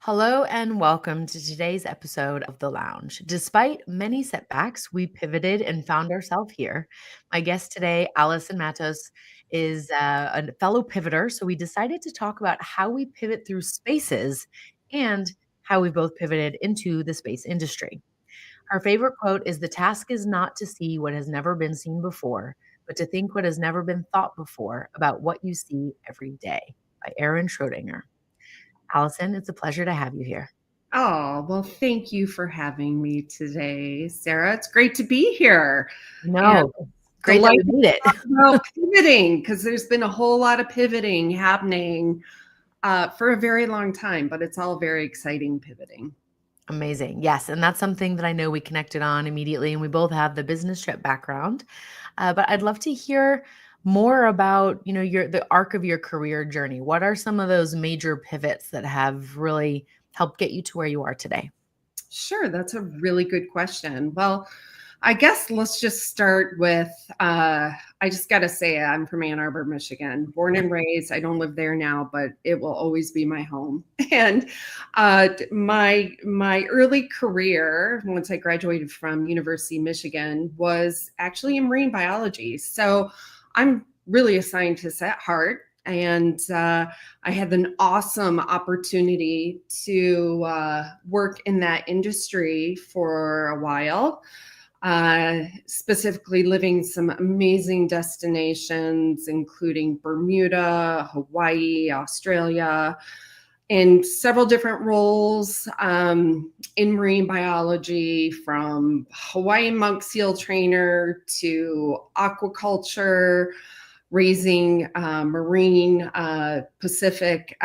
Hello and welcome to today's episode of The Lounge. Despite many setbacks, we pivoted and found ourselves here. My guest today, Alison Matos, is a fellow pivoter. So we decided to talk about how we pivot through spaces and how we both pivoted into the space industry. Her favorite quote is: "The task is not to see what has never been seen before, but to think what has never been thought before about what you see every day," by Erwin Schrödinger. Alison, it's a pleasure to have you here. Oh, well, thank you for having me today, Sarah. It's great to be here and No, great that we delighted made it. to talk about pivoting because there's been a whole lot of pivoting happening for a very long time, but it's all very exciting pivoting. Amazing. Yes, and that's something that I know we connected on immediately, and we both have the business trip background. But I'd love to hear more about, the arc of your career journey. What are some of those major pivots that have really helped get you to where you are today? Sure, that's a really good question. Well, I guess let's just start with I just got to say, I'm from Ann Arbor, Michigan, born and raised. I don't live there now, but it will always be my home. And my early career, once I graduated from University of Michigan, was actually in marine biology. So I'm really a scientist at heart. And I had an awesome opportunity to work in that industry for a while, specifically living some amazing destinations, including Bermuda, Hawaii, Australia, in several different roles in marine biology, from Hawaiian monk seal trainer to aquaculture, raising marine Pacific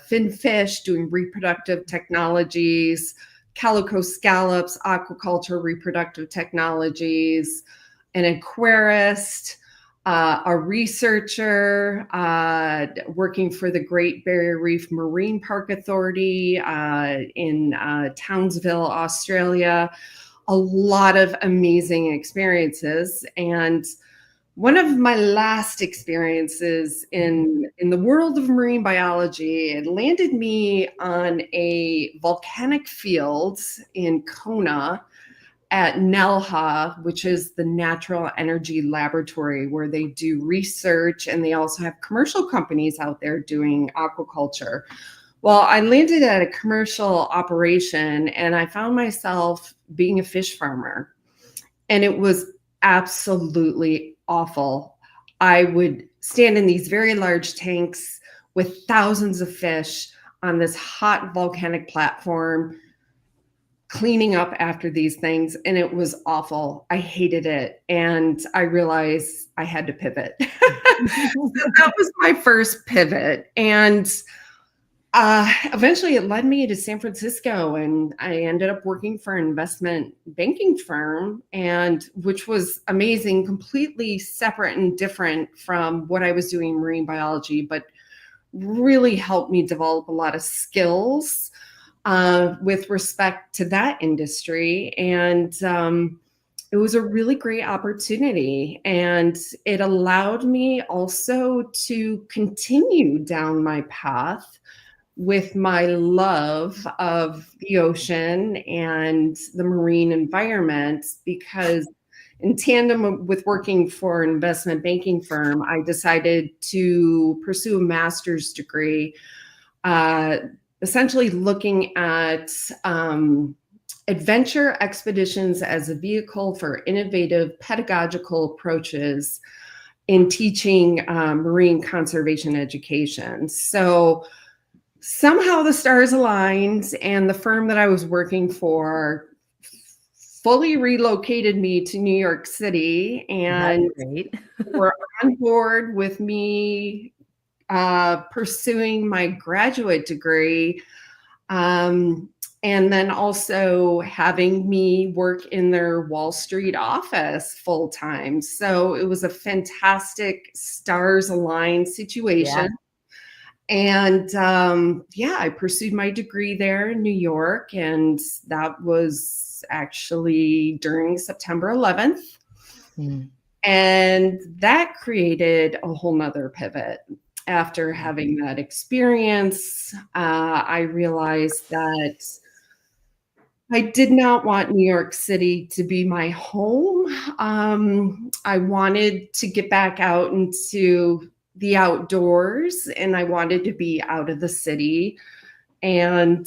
finfish, doing reproductive technologies, calico scallops, aquaculture, reproductive technologies, an aquarist, a researcher working for the Great Barrier Reef Marine Park Authority in Townsville, Australia. A lot of amazing experiences. And one of my last experiences in the world of marine biology, it landed me on a volcanic field in Kona at NELHA, which is the Natural Energy Laboratory, where they do research, and they also have commercial companies out there doing aquaculture. Well, I landed at a commercial operation, and I found myself being a fish farmer, and it was absolutely awful. I would stand in these very large tanks with thousands of fish on this hot volcanic platform, cleaning up after these things, and it was awful. I hated it, and I realized I had to pivot. So that was my first pivot, and eventually it led me to San Francisco, and I ended up working for an investment banking firm, and which was amazing, completely separate and different from what I was doing in marine biology, but really helped me develop a lot of skills with respect to that industry. And it was a really great opportunity, and it allowed me also to continue down my path with my love of the ocean and the marine environment, because in tandem with working for an investment banking firm, I decided to pursue a master's degree, essentially looking at adventure expeditions as a vehicle for innovative pedagogical approaches in teaching marine conservation education. So somehow the stars aligned, and the firm that I was working for fully relocated me to New York City, and were on board with me pursuing my graduate degree, and then also having me work in their Wall Street office full time. So it was a fantastic stars aligned situation. Yeah. And I pursued my degree there in New York, and that was actually during September 11th. Mm. And that created a whole nother pivot. after having that experience, I realized that I did not want New York City to be my home. I wanted to get back out into the outdoors, and I wanted to be out of the city. And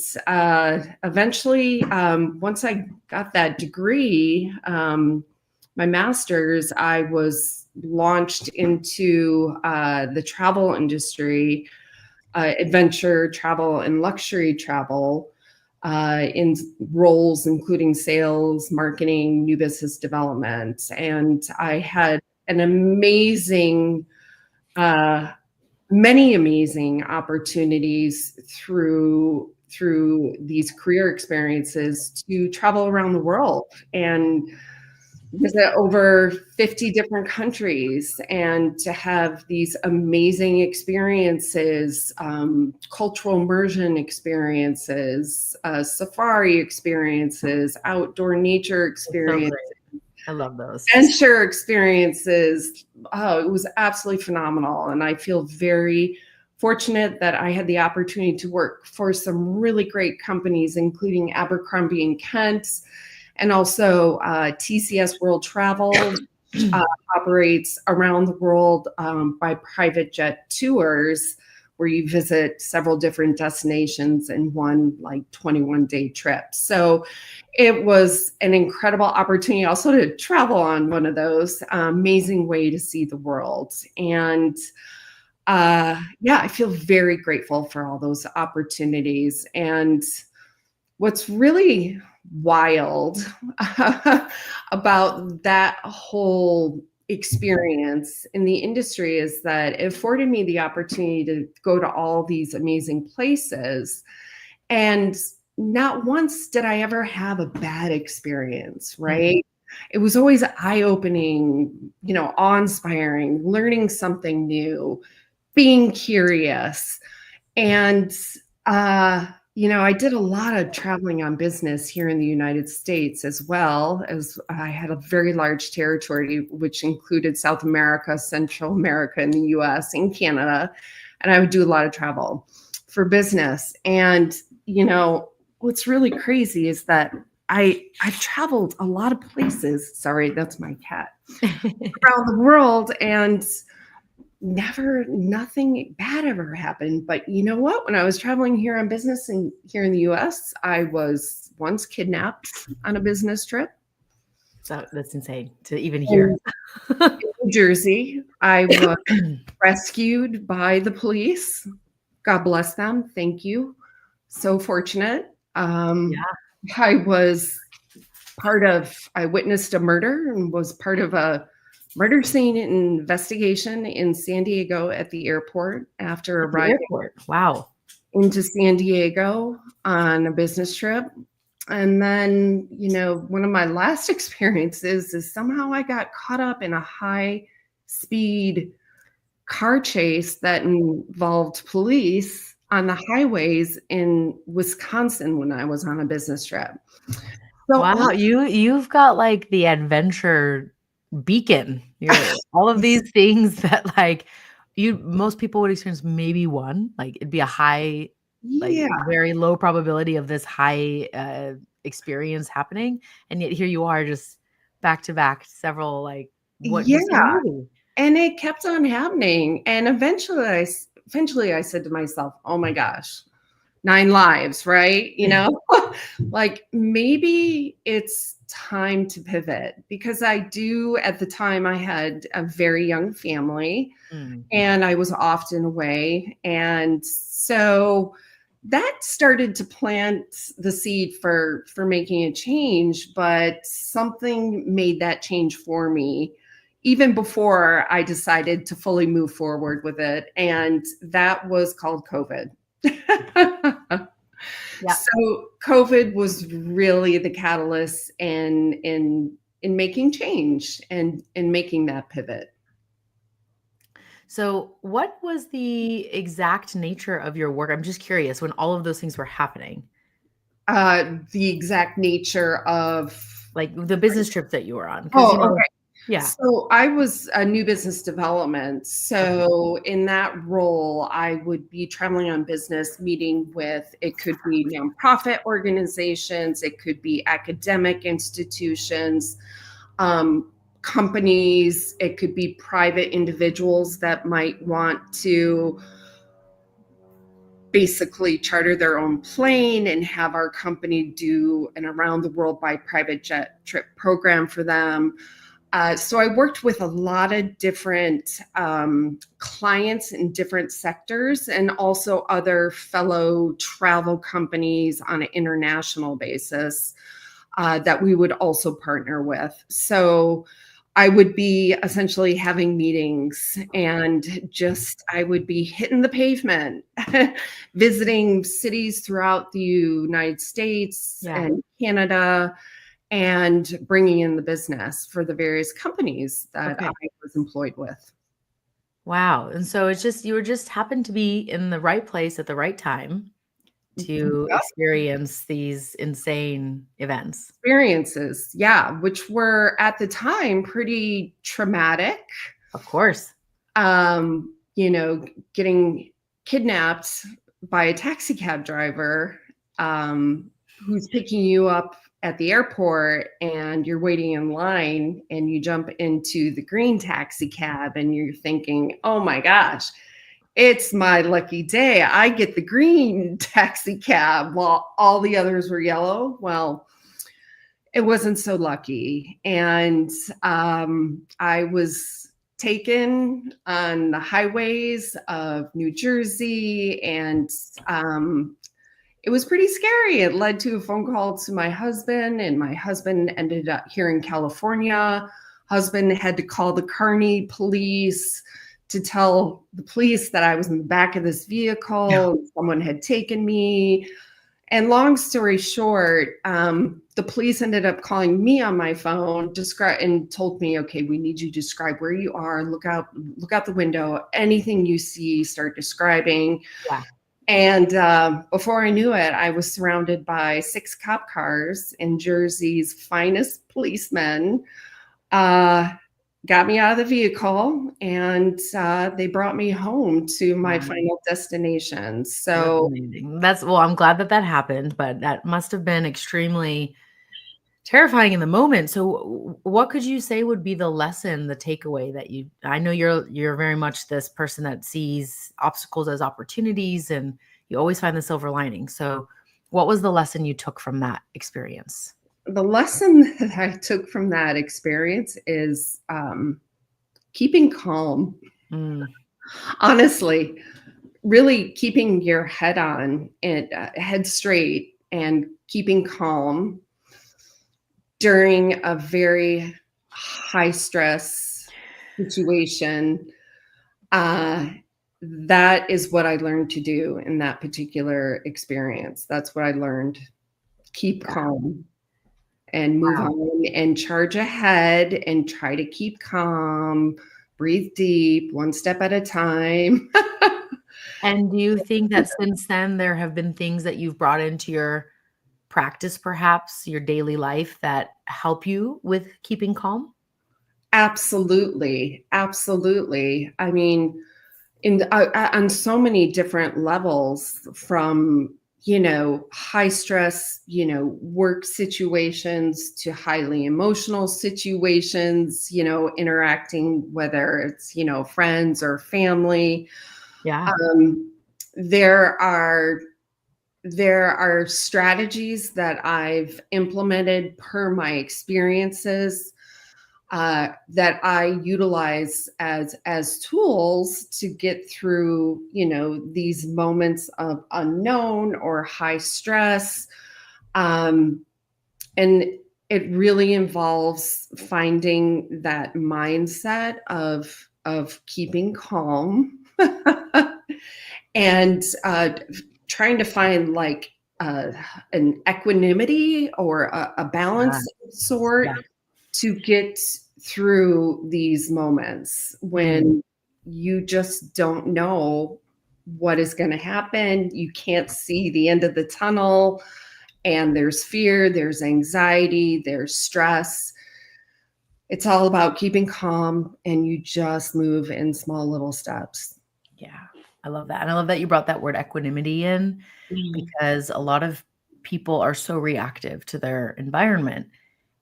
eventually, once I got that degree, my master's, I was launched into the travel industry, adventure travel and luxury travel, in roles including sales, marketing, new business development. And I had an amazing, many amazing opportunities through these career experiences to travel around the world and visit over 50 different countries, and to have these amazing experiences, cultural immersion experiences, safari experiences, outdoor nature So experiences, great. I love those. adventure experiences. Oh, it was absolutely phenomenal. And I feel very fortunate that I had the opportunity to work for some really great companies, including Abercrombie and Kent, and also TCS World Travel, operates around the world by private jet tours, where you visit several different destinations in one like 21-day trip. So it was an incredible opportunity also to travel on one of those. Amazing way to see the world. And yeah, I feel very grateful for all those opportunities. And what's really wild about that whole experience in the industry is that it afforded me the opportunity to go to all these amazing places. And not once did I ever have a bad experience, right? It was always eye-opening, awe-inspiring, learning something new, being curious. And I did a lot of traveling on business here in the United States, as well as I had a very large territory, which included South America, Central America, and the US and Canada. And I would do a lot of travel for business. And, what's really crazy is that I've traveled a lot of places. Sorry, that's my cat. Around the world, and nothing bad ever happened. But you know what? When I was traveling here on business and here in the US, I was once kidnapped on a business trip. So that's insane to even In hear. New Jersey, I was rescued by the police. God bless them. Thank you. So fortunate. Yeah. I witnessed a murder and was part of a murder scene investigation in San Diego at the airport after At the arriving airport. Wow. into San Diego on a business trip. And then, one of my last experiences is somehow I got caught up in a high speed car chase that involved police on the highways in Wisconsin when I was on a business trip. So Wow, you've got like the adventure beacon. You're all of these things that like most people would experience maybe one. Like it'd be a high, like yeah, very low probability of this high experience happening. And yet here you are just back to back several like what you see in a yeah. movie. And it kept on happening. And eventually I said to myself, oh my gosh, 9 lives, right? Like maybe it's time to pivot, because at the time I had a very young family Mm. and I was often away. And so that started to plant the seed for making a change, but something made that change for me even before I decided to fully move forward with it. And that was called COVID. Yeah. So COVID was really the catalyst in making change and in making that pivot. So what was the exact nature of your work? I'm just curious when all of those things were happening. The exact nature of Like the business trip that you were on, because oh, okay. Yeah. So I was a new business development. Okay. So in that role, I would be traveling on business, meeting with, it could be nonprofit organizations, it could be academic institutions, um, companies, it could be private individuals that might want to basically charter their own plane and have our company do an around the world by private jet trip program for them. So I worked with a lot of different clients in different sectors and also other fellow travel companies on an international basis that we would also partner with. So I would be essentially having meetings and just I would be hitting the pavement, visiting cities throughout the United States Yeah. and Canada, and bringing in the business for the various companies that I Okay. was employed with. Wow. And so it's just you were just happened to be in the right place at the right time to Yep. experience these insane events. Experiences, yeah, which were at the time pretty traumatic. Of course. You know, getting kidnapped by a taxi cab driver who's picking you up at the airport and you're waiting in line and you jump into the green taxi cab and you're thinking, oh my gosh, it's my lucky day. I get the green taxi cab while all the others were yellow. Well, it wasn't so lucky. And I was taken on the highways of New Jersey, and it was pretty scary. It led to a phone call to my husband, and my husband ended up here in California. Husband had to call the Kearney police to tell the police that I was in the back of this Yeah. vehicle. Someone had taken me. And long story short, the police ended up calling me on my phone, and told me, "Okay, we need you to describe where you are. Look out the window. Anything you see, start describing." Yeah. And before I knew it, I was surrounded by 6 cop cars and Jersey's finest policemen. Uh, Got me out of the vehicle, and they brought me home to my Wow. final destination. That's So amazing. That's well, I'm glad that that happened, but that must have been extremely terrifying in the moment. So what could you say would be the lesson, the takeaway that you I know you're very much this person that sees obstacles as opportunities and you always find the silver lining. So what was the lesson you took from that experience? the lesson that I took from that experience is keeping calm. Mm, Honestly, really keeping your head on and head straight and keeping calm during a very high stress situation. Uh, that is what I learned to do in that particular experience. That's what I learned. Keep yeah. calm and move Wow. on and charge ahead and try to keep calm, breathe deep, one step at a time. And do you think that since then there have been things that you've brought into your practice, perhaps your daily life that help you with keeping calm? Absolutely, absolutely. I mean, on so many different levels, from high stress work situations to highly emotional situations, interacting, whether it's friends or family. Yeah. um, there are there are strategies that I've implemented per my experiences, that I utilize as tools to get through, these moments of unknown or high stress. Um, and it really involves finding that mindset of keeping calm and trying to find like uh, an equanimity or a Ah, balance of sort yeah. to get through these moments Mm. when you just don't know what is going to happen. You can't see the end of the tunnel, and there's fear, there's anxiety, there's stress. It's all about keeping calm, and you just move in small little steps. Yeah, I love that. And I love that you brought that word equanimity in Mhm. because a lot of people are so reactive to their environment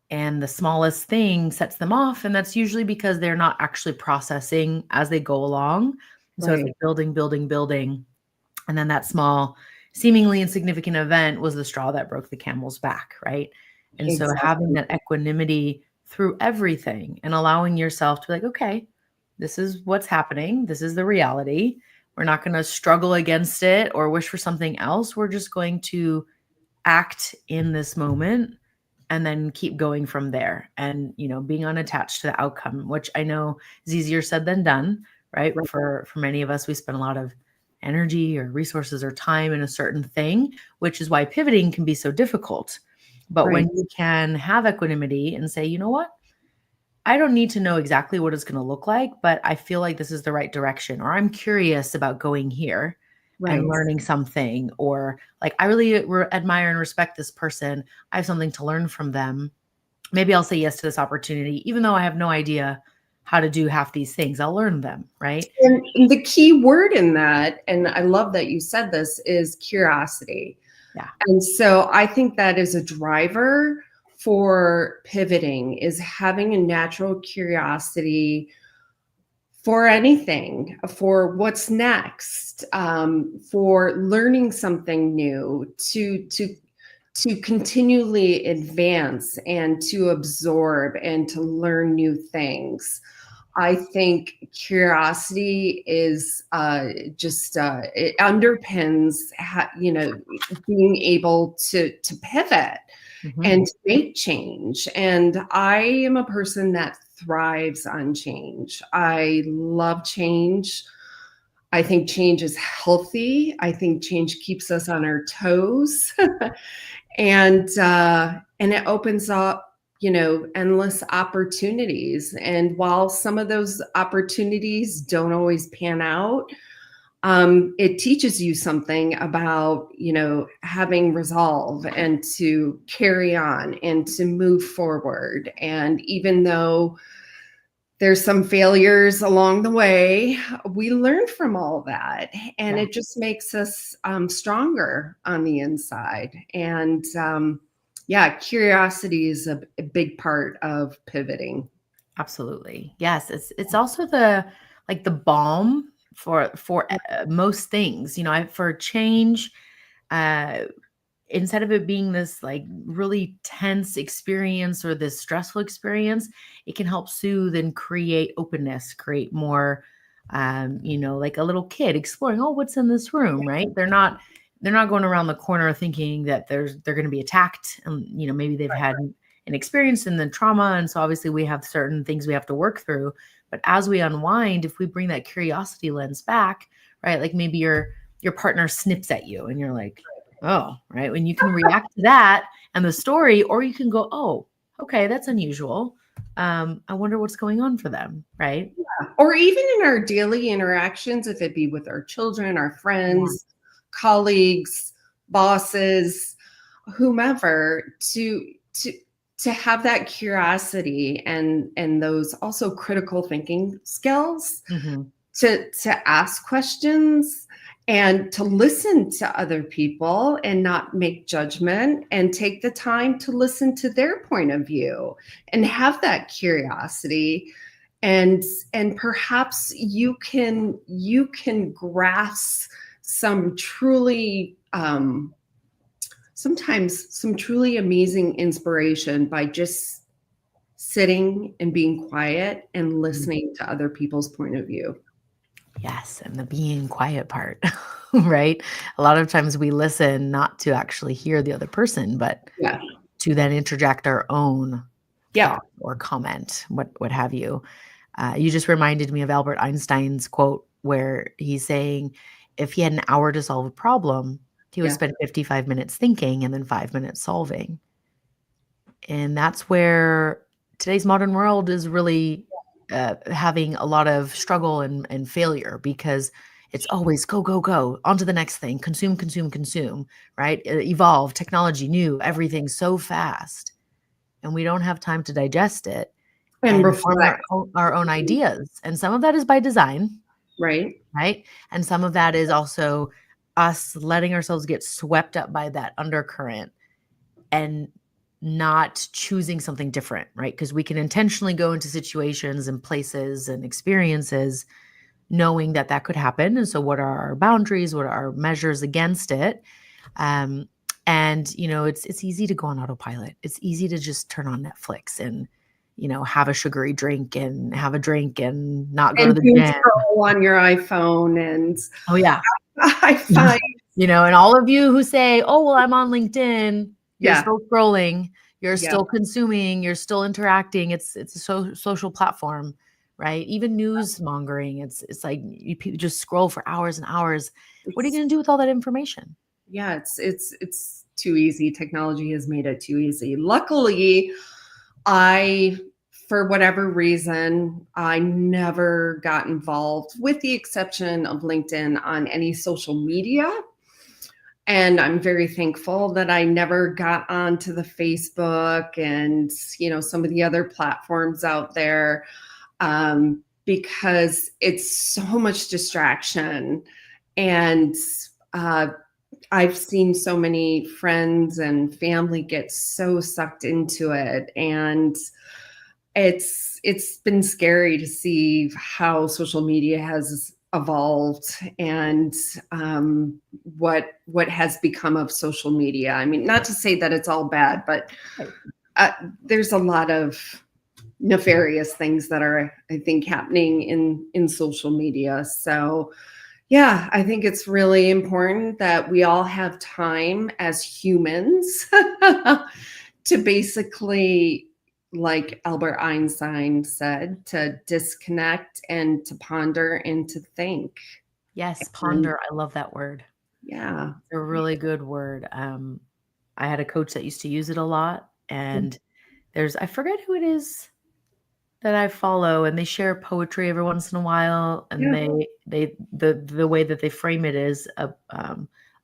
and the smallest thing sets them off. And that's usually because they're not actually processing as they go along. And so it's Right. like building, building, building. And then that small, seemingly insignificant event was the straw that broke the camel's back, right? And so having Exactly. that equanimity through everything and allowing yourself to be like, okay, this is what's happening. This is the reality. We're not going to struggle against it or wish for something else. We're just going to act in this moment and then keep going from there and being unattached to the outcome, which I know is easier said than done, right? Right. For many of us, we spend a lot of energy or resources or time in a certain thing, which is why pivoting can be so difficult. But when Right. you can have equanimity and say, you know what, I don't need to know exactly what it's going to look like, but I feel like this is the right direction, or I'm curious about going here and Right. learning something, or like I really admire and respect this person. I have something to learn from them. Maybe I'll say yes to this opportunity, even though I have no idea how to do half these things. I'll learn them, right? And the key word in that, and I love that you said this, is curiosity. Yeah. And so I think that is a driver for pivoting, is having a natural curiosity for anything, for what's next, for learning something new, to continually advance and to absorb and to learn new things. I think curiosity is just it underpins being able to pivot Hmm. and to make change. And I am a person that thrives on change. I love change. I think change is healthy. I think change keeps us on our toes. And it opens up, endless opportunities. And while some of those opportunities don't always pan out, it teaches you something about, having resolve and to carry on and to move forward. And even though there's some failures along the way, we learn from all that, and Yeah, it just makes us stronger on the inside. And yeah, curiosity is a big part of pivoting. absolutely. Yes, it's also the like the balm for most things. For change, uh instead of it being this like really tense experience or this stressful experience, it can help soothe and create openness, create more, like a little kid exploring, oh, what's in this room, right? They're not going around the corner thinking that they're going to be attacked, and maybe they've had an experience in the trauma, and so obviously we have certain things we have to work through. But as we unwind, if we bring that curiosity lens back, right, like maybe your partner snips at you and you're like, oh, right. When you can react to that and the story, or you can go, oh, okay, that's unusual. I wonder what's going on for them, right? Or even in our daily interactions, if it be with our children, our Yeah. friends, colleagues, bosses, whomever, to have that curiosity and those also critical thinking skills, Hmm. to ask questions and to listen to other people and not make judgment, and take the time to listen to their point of view and have that curiosity. And perhaps you can grasp some truly sometimes some truly amazing inspiration by just sitting and being quiet and listening to other people's point of view. Yes, and the being quiet part, right? A lot of times we listen not to actually hear the other person, but Yeah. to then interject our own Yep. thought or comment, what have you. You just reminded me of Albert Einstein's quote where he's saying if he had an hour to solve a problem, he would Yeah. spend 55 minutes thinking and then 5 minutes solving. And that's where today's modern world is really having a lot of struggle and failure because it's always go, go, go, on to the next thing, consume, consume, consume, right? Evolve, technology, new, everything so fast. And we don't have time to digest it. And and form reflect. our own ideas. And some of that is by design, Right. right? And some of that is also us letting ourselves get swept up by that undercurrent and not choosing something different, right? Because we can intentionally go into situations and places and experiences knowing that that could happen. And so, what are our boundaries? What are our measures against it? Um, and it's easy to go on autopilot. It's easy to just turn on Netflix and have a sugary drink and have a drink and not go to And the doom gym. scroll on your iPhone. And Oh yeah. I find, And all of you who say, "Oh, well, I'm on LinkedIn," you're yeah, still scrolling, you're yeah, still consuming, you're still interacting. It's a social platform, right? Even news mongering. It's like people just scroll for hours and hours. What are you it's, going to do with all that information? yeah, it's too easy. Technology has made it too easy. Luckily, I, for whatever reason, I never got involved, with the exception of LinkedIn, on any social media. And I'm very thankful that I never got onto the Facebook and, some of the other platforms out there, because it's so much distraction. And uh, I've seen so many friends and family get so sucked into it. And it's been scary to see how social media has evolved, and what has become of social media. I mean, not to say that it's all bad, but Right. uh, there's a lot of nefarious things that are, I think, happening in social media. So yeah, I think it's really important that we all have time as humans to basically, like Albert Einstein said, to disconnect and to ponder and to think. Yes, And ponder. I love that word. yeah. It's a really good word. I had a coach that used to use it a lot, and I forget who it is that I follow, and they share poetry every once in a while, and Yeah. the way that they frame it is a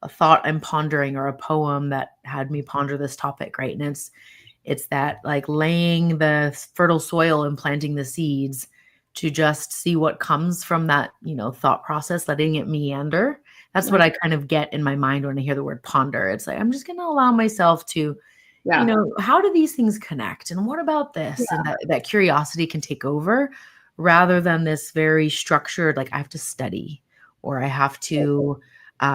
thought I'm pondering, or a poem that had me ponder this topic, right? And it's that, like, laying the fertile soil and planting the seeds to just see what comes from that, thought process, letting it meander. That's what Right. I kind of get in my mind when I hear the word ponder. It's like, I'm just going to allow myself to, Yeah. how do these things connect? And what about this? And Yeah. that curiosity can take over, rather than this very structured, like, I have to study, or I have to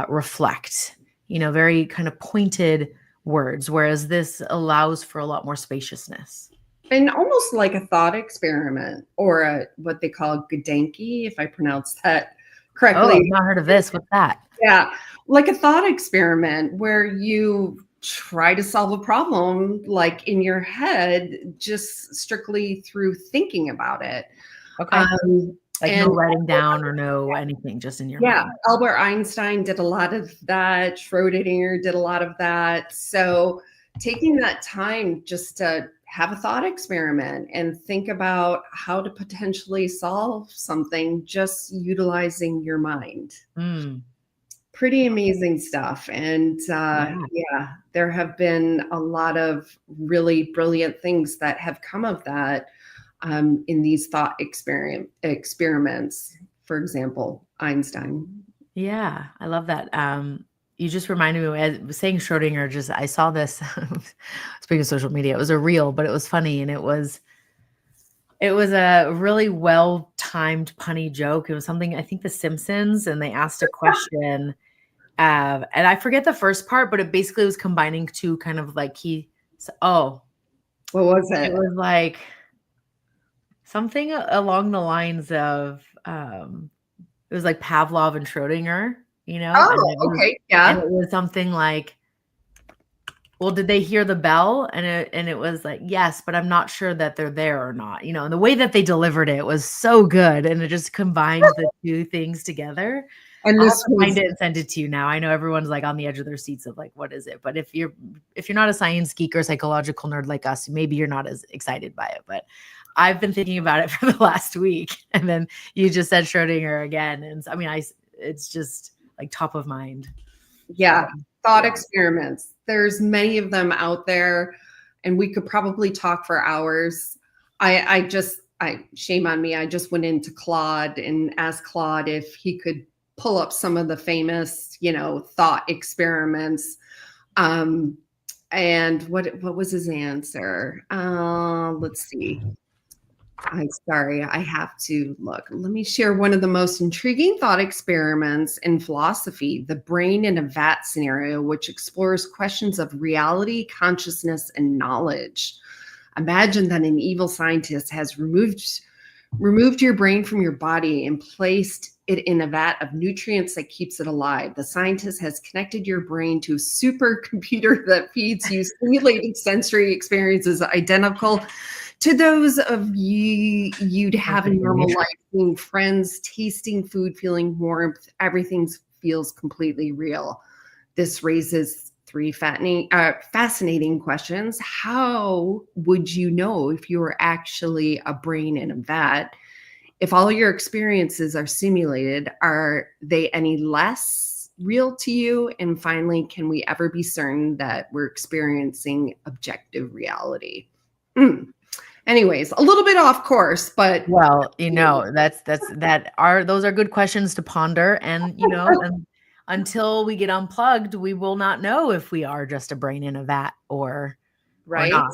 reflect, very kind of pointed words, whereas this allows for a lot more spaciousness. And almost like a thought experiment, or what they call Gedanke, if I pronounce that Oh, I've correctly. not heard of this. What's that? Yeah, like a thought experiment where you try to solve a problem, like in your head, just strictly through thinking about it. Okay. Um, Like, no and writing down or no anything, just in your yeah, mind. Albert Einstein did a lot of that. Schrödinger did a lot of that. So taking that time just to have a thought experiment and think about how to potentially solve something, just utilizing your mind. Mm, Pretty amazing stuff. And yeah. yeah, there have been a lot of really brilliant things that have come of that, in these thought experiments. For example, Einstein. Yeah, I love that. You just reminded me, I was saying Schrodinger, just I saw this speaking of social media, it was a reel, but it was funny, and it was a really well-timed punny joke. It was something, I think, The Simpsons, and they asked a question. And I forget the first part, but it basically was combining two kind of like What was it it? was like something along the lines of, it was like Pavlov and Schrodinger, and Oh, okay. Yeah. it was something like, well, did they hear the bell? And it was like, yes, but I'm not sure that they're there or not, and the way that they delivered it was so good, and it just combined the two things together. And I'll have this to find was, it and send it to you now. I know everyone's like on the edge of their seats of like, what is it? But if you're not a science geek or psychological nerd like us, maybe you're not as excited by it. But I've been thinking about it for the last week, and then you just said Schrodinger again, and I mean, it's just like top of mind. yeah, So thought yeah, experiments. There's many of them out there, and we could probably talk for hours. Shame on me. I just went into Claude and asked Claude if he could pull up some of the famous, thought experiments. And what was his answer? Let's see. I'm sorry, I have to look. Let me share one of the most intriguing thought experiments in philosophy, the brain in a vat scenario, which explores questions of reality, consciousness, and knowledge. Imagine that an evil scientist has removed your brain from your body and placed it in a vat of nutrients that keeps it alive. The scientist has connected your brain to a supercomputer that feeds you simulated sensory experiences identical to those of you'd have in normal life, seeing friends, tasting food, feeling warmth. Everything feels completely real. This raises three fascinating questions. How would you know if you were actually a brain in a vat? If all your experiences are simulated, are they any less real to you? And finally, can we ever be certain that we're experiencing objective reality? Anyways, a little bit off course, but well, those are good questions to ponder. And, and until we get unplugged, we will not know if we are just a brain in a vat or right. not,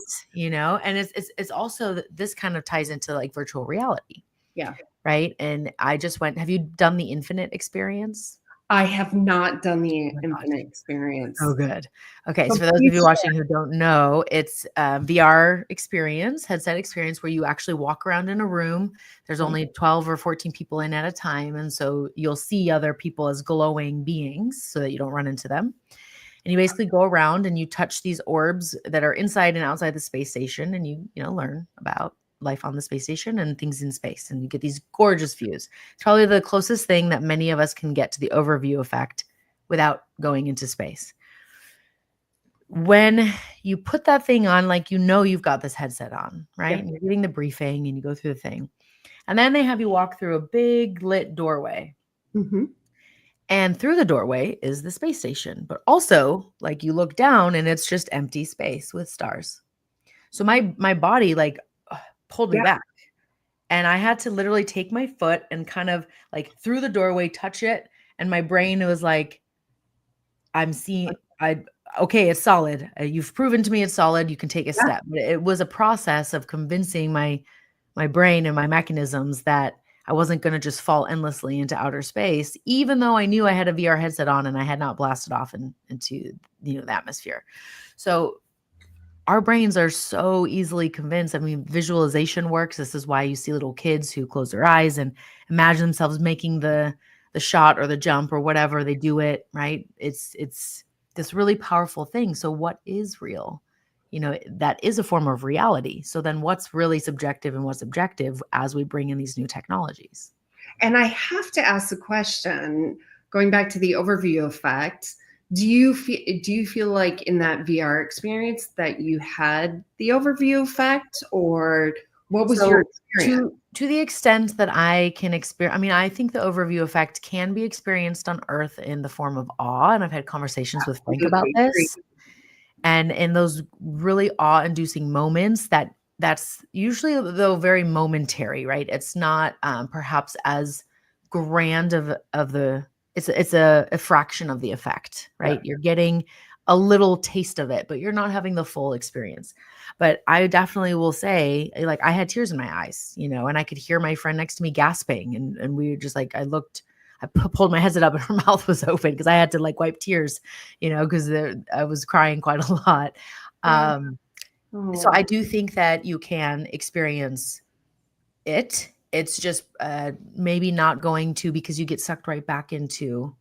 and it's also, this kind of ties into like virtual reality. Yeah. Right. And have you done the infinite experience? I have not done the infinite experience. Oh, good. Okay. So for those of you watching who don't know, it's VR experience, headset experience, where you actually walk around in a room. There's only 12 or 14 people in at a time. And so you'll see other people as glowing beings so that you don't run into them. And you basically go around and you touch these orbs that are inside and outside the space station. And you learn about life on the space station and things in space. And you get these gorgeous views. It's probably the closest thing that many of us can get to the overview effect without going into space. When you put that thing on, like, you've got this headset on, right? Yeah. And you're getting the briefing and you go through the thing. And then they have you walk through a big lit doorway. Mm-hmm. And through the doorway is the space station. But also, like, you look down and it's just empty space with stars. So my body, like, pulled me back. And I had to literally take my foot and kind of like through the doorway, touch it. And my brain was like, okay, it's solid. You've proven to me it's solid. You can take a step. But it was a process of convincing my brain and my mechanisms that I wasn't going to just fall endlessly into outer space, even though I knew I had a VR headset on and I had not blasted off into the atmosphere. So our brains are so easily convinced. I mean, visualization works. This is why you see little kids who close their eyes and imagine themselves making the shot or the jump or whatever. They do it, right? It's this really powerful thing. So what is real? That is a form of reality. So then what's really subjective and what's objective as we bring in these new technologies? And I have to ask the question, going back to the overview effect, do you feel like in that VR experience that you had the overview effect, or what was your experience? To the extent that I can experience, I mean, I think the overview effect can be experienced on Earth in the form of awe. And I've had conversations with Frank about this. And in those really awe-inducing moments, that's usually, though, very momentary, right? It's not perhaps as grand it's a fraction of the effect, right? You're getting a little taste of it, but you're not having the full experience. But I definitely will say, like, I had tears in my eyes, and I could hear my friend next to me gasping, and we were just like, I pulled my headset up and her mouth was open because I had to like wipe tears, because I was crying quite a lot. So I do think that you can experience it. It's just maybe not going to, because you get sucked right back into,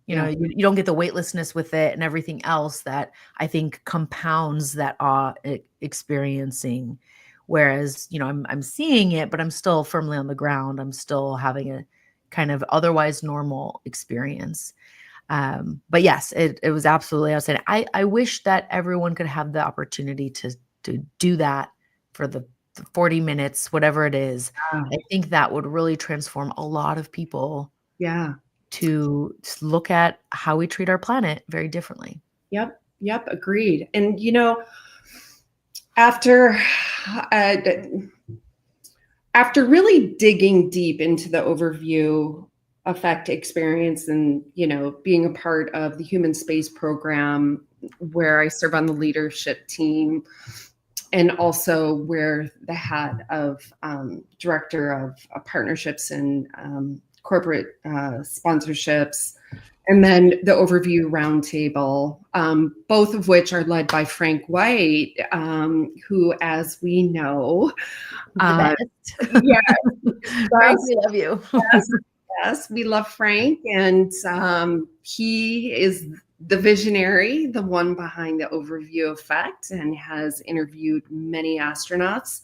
you don't get the weightlessness with it and everything else that I think compounds that awe experiencing. Whereas, I'm seeing it, but I'm still firmly on the ground. I'm still having a kind of otherwise normal experience. But yes, it was absolutely outstanding. I wish that everyone could have the opportunity to do that for the 40 minutes, whatever it is. I think that would really transform a lot of people. Yeah. To look at how we treat our planet very differently. Yep. Agreed. And, after after really digging deep into the overview effect experience and, being a part of the human space program where I serve on the leadership team, and also wear the hat of director of partnerships and corporate sponsorships, and then the overview roundtable, both of which are led by Frank White, who, as we know, The best. Frank, we love you. yes, yes, we love Frank, and he is the visionary, the one behind the overview effect, and has interviewed many astronauts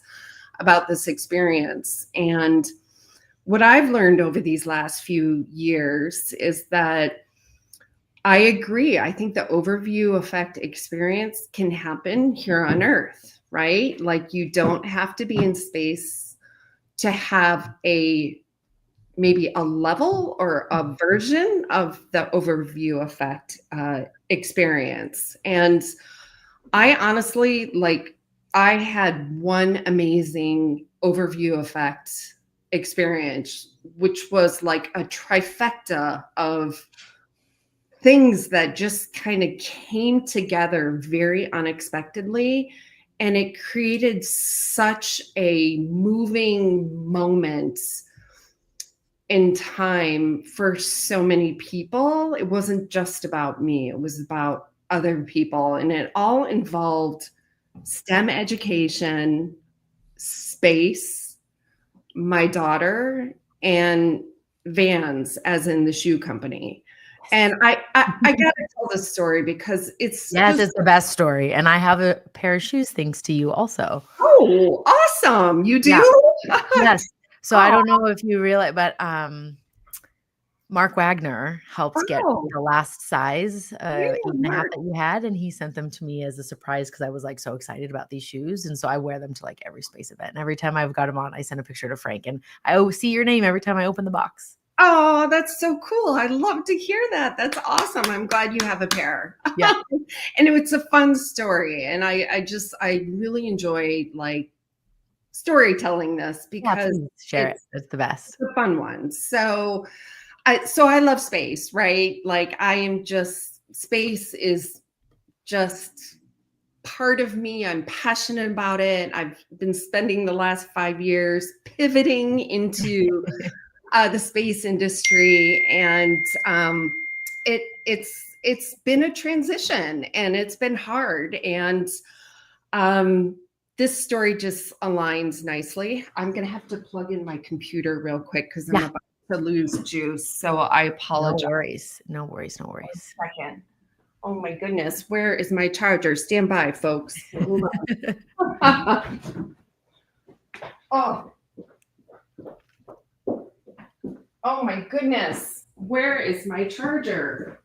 about this experience. And what I've learned over these last few years is that I agree. I think the overview effect experience can happen here on Earth, right? Like, you don't have to be in space to have maybe a level or a version of the overview effect experience. And I honestly, I had one amazing overview effect experience, which was like a trifecta of things that just kind of came together very unexpectedly. And it created such a moving moment in time for so many people. It wasn't just about me, it was about other people. And it all involved STEM education, space, my daughter, and Vans, as in the shoe company. And I gotta tell this story because it's the best story. And I have a pair of shoes thanks to you also. Oh, awesome. You do? Yeah. Yes. So I don't know if you realize, but Mark Wagner helped get the last size 8.5 that you had, and he sent them to me as a surprise because I was like so excited about these shoes. And so I wear them to like every space event. And every time I've got them on, I send a picture to Frank, and I see your name every time I open the box. Oh, that's so cool. I love to hear that. That's awesome. I'm glad you have a pair. Yeah. And it's a fun story. And I really enjoy like storytelling this because share it. It's the best. It's a fun one. So I love space, right? Like, space is just part of me. I'm passionate about it. I've been spending the last 5 years pivoting into the space industry, and it's been a transition, and it's been hard. And this story just aligns nicely. I'm gonna have to plug in my computer real quick because I'm about to lose juice. So I apologize. No worries. 1 second. Oh my goodness, where is my charger? Stand by, folks. Hold on. Oh my goodness, where is my charger?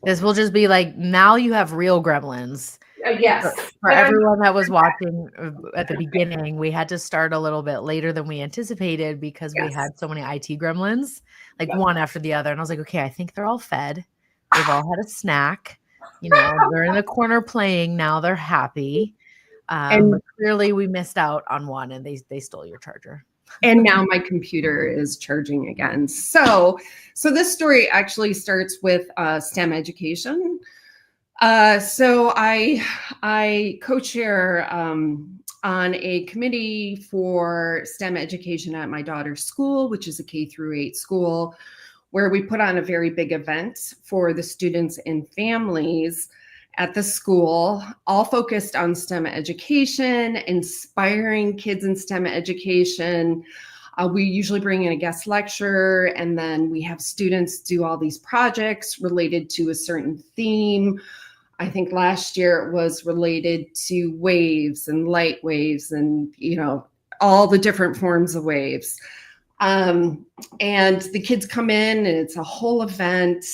This will just be like, now you have real gremlins. Yes. For everyone that was watching at the beginning, we had to start a little bit later than we anticipated because we had so many IT gremlins, like one after the other. And I was like, okay, I think they're all fed. They've all had a snack. They're in the corner playing now. They're happy. But clearly we missed out on one, and they stole your charger. And now my computer is charging again. So this story actually starts with STEM education. So I co-chair on a committee for STEM education at my daughter's school, which is a K-8 school, where we put on a very big event for the students and families at the school, all focused on STEM education, inspiring kids in STEM education. We usually bring in a guest lecturer, and then we have students do all these projects related to a certain theme. I think last year it was related to waves and light waves and, all the different forms of waves. And the kids come in, and it's a whole event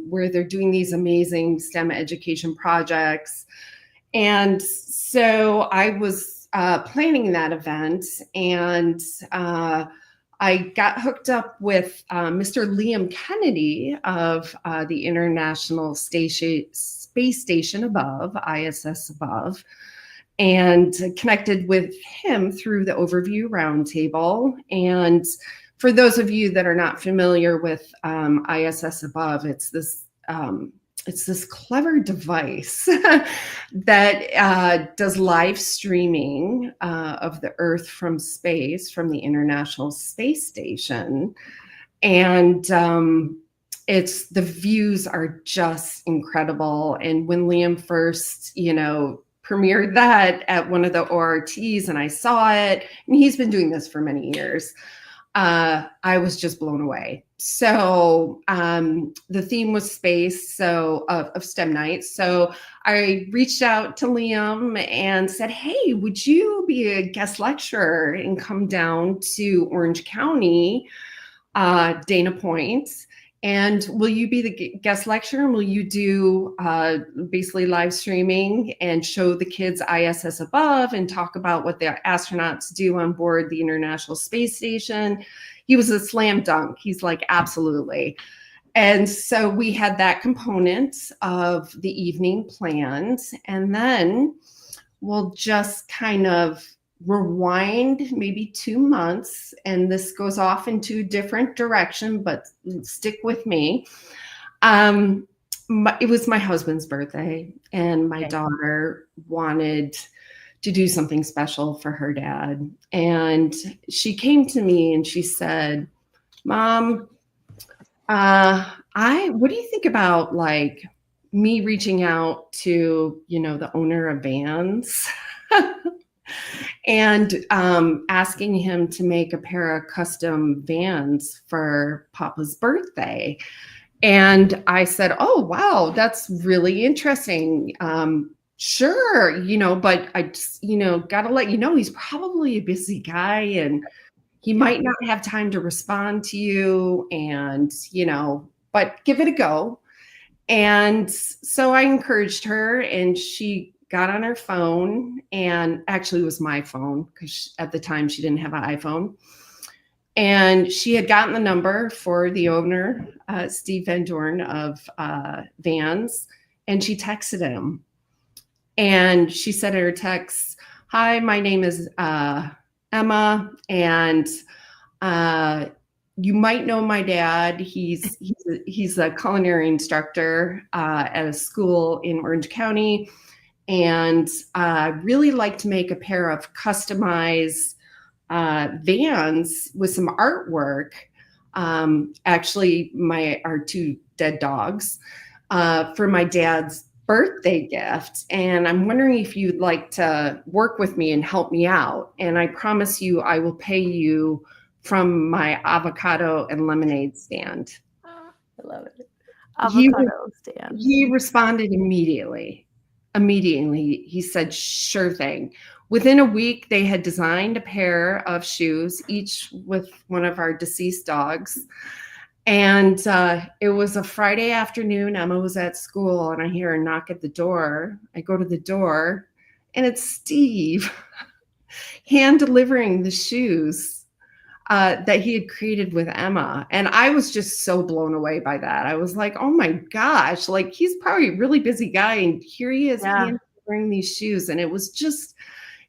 where they're doing these amazing STEM education projects. And so I was planning that event, and I got hooked up with Mr. Liam Kennedy of the International Space Station above, ISS above. and connected with him through the Overview Roundtable. And for those of you that are not familiar with ISS Above, it's this clever device that does live streaming of the Earth from space, from the International Space Station. And the views are just incredible. And when Liam first, premiered that at one of the ORTs and I saw it, and he's been doing this for many years, I was just blown away. So the theme was space, so of STEM night. So I reached out to Liam and said, hey, would you be a guest lecturer and come down to Orange County, Dana Point? And will you be the guest lecturer? And will you do basically live streaming and show the kids ISS Above and talk about what the astronauts do on board the International Space Station? He was a slam dunk. He's like, absolutely. And so we had that component of the evening planned. And then we'll just kind of rewind maybe 2 months, and this goes off into a different direction, but stick with me. It was my husband's birthday, and my daughter wanted to do something special for her dad. And she came to me and she said, Mom, what do you think about like me reaching out to, the owner of Vans and asking him to make a pair of custom Vans for Papa's birthday? And I said, oh, wow, that's really interesting. Sure, but I just, got to let you know, he's probably a busy guy and he might not have time to respond to you, and, but give it a go. And so I encouraged her, and she got on her phone, and actually it was my phone because at the time she didn't have an iPhone. And she had gotten the number for the owner, Steve Van Dorn of Vans, and she texted him. And she said in her text, hi, my name is Emma, and you might know my dad. He's a culinary instructor at a school in Orange County, and really like to make a pair of customized Vans with some artwork. Actually, our 2 dead dogs for my dad's birthday gift. And I'm wondering if you'd like to work with me and help me out. And I promise you, I will pay you from my avocado and lemonade stand. I love it. Avocado stand. He responded immediately. He said, sure thing. Within a week, they had designed a pair of shoes, each with one of our deceased dogs. And it was a Friday afternoon. Emma was at school, and I hear a knock at the door. I go to the door, and it's Steve hand delivering the shoes that he had created with Emma. And I was just so blown away by that. I was like, oh my gosh, like he's probably a really busy guy, and here he is hand delivering these shoes. And it was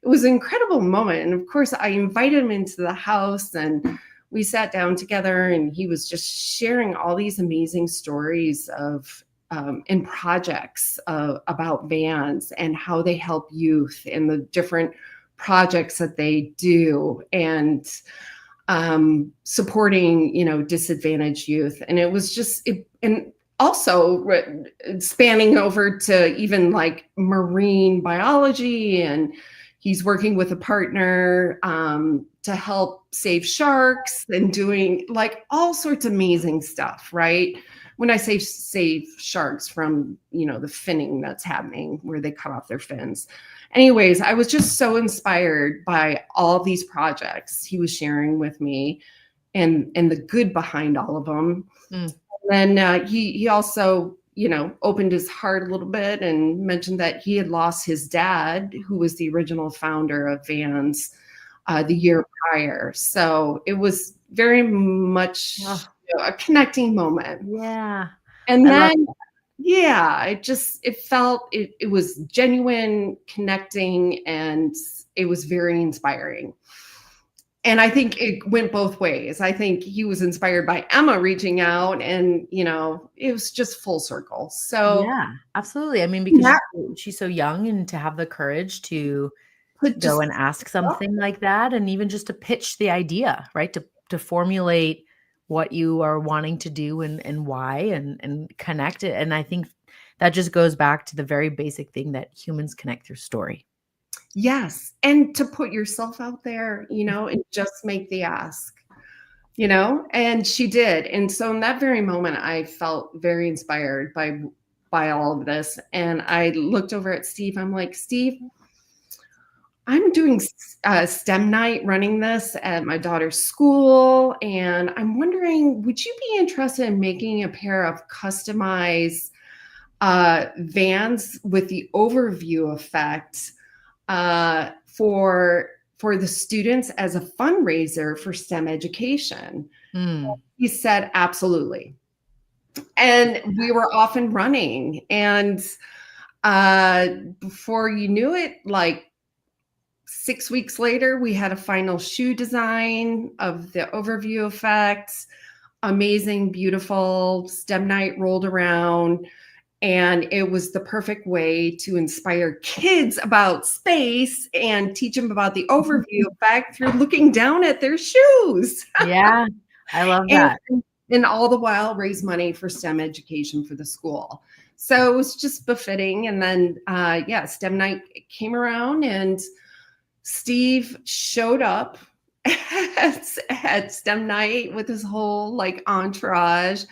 an incredible moment. And of course, I invited him into the house, and we sat down together, and he was just sharing all these amazing stories of and projects about Vans and how they help youth and the different projects that they do, and supporting, disadvantaged youth. And it was just, and also spanning over to even like marine biology, and he's working with a partner to help save sharks and doing like all sorts of amazing stuff, right? When I say save sharks from, the finning that's happening where they cut off their fins. Anyways, I was just so inspired by all these projects he was sharing with me, and the good behind all of them. And then he also, opened his heart a little bit and mentioned that he had lost his dad, who was the original founder of Vans, the year prior. So it was very much a connecting moment. Yeah. And then Yeah, it felt, it was genuine, connecting, and it was very inspiring. And I think it went both ways. I think he was inspired by Emma reaching out, and, it was just full circle. So Yeah, absolutely. I mean, because that she's so young, and to have the courage to could go just, and ask something like that, and even just to pitch the idea, right? To formulate what you are wanting to do, and why, and connect it. And I think that just goes back to the very basic thing that humans connect through story. yes. And to put yourself out there, and just make the ask, and she did. And so in that very moment, I felt very inspired by all of this. And I looked over at Steve. I'm like, Steve, I'm doing STEM night, running this at my daughter's school. And I'm wondering, would you be interested in making a pair of customized vans with the overview effect for the students as a fundraiser for STEM education? Mm, He said, absolutely. And we were off and running. And before you knew it, like 6 weeks later, we had a final shoe design of the overview effects. Amazing, beautiful. STEM night rolled around, and it was the perfect way to inspire kids about space and teach them about the overview effect through looking down at their shoes. yeah, I love and, that. and all the while raise money for STEM education for the school. So it was just befitting. And then, yeah, STEM night came around, and Steve showed up at STEM night with his whole like entourage,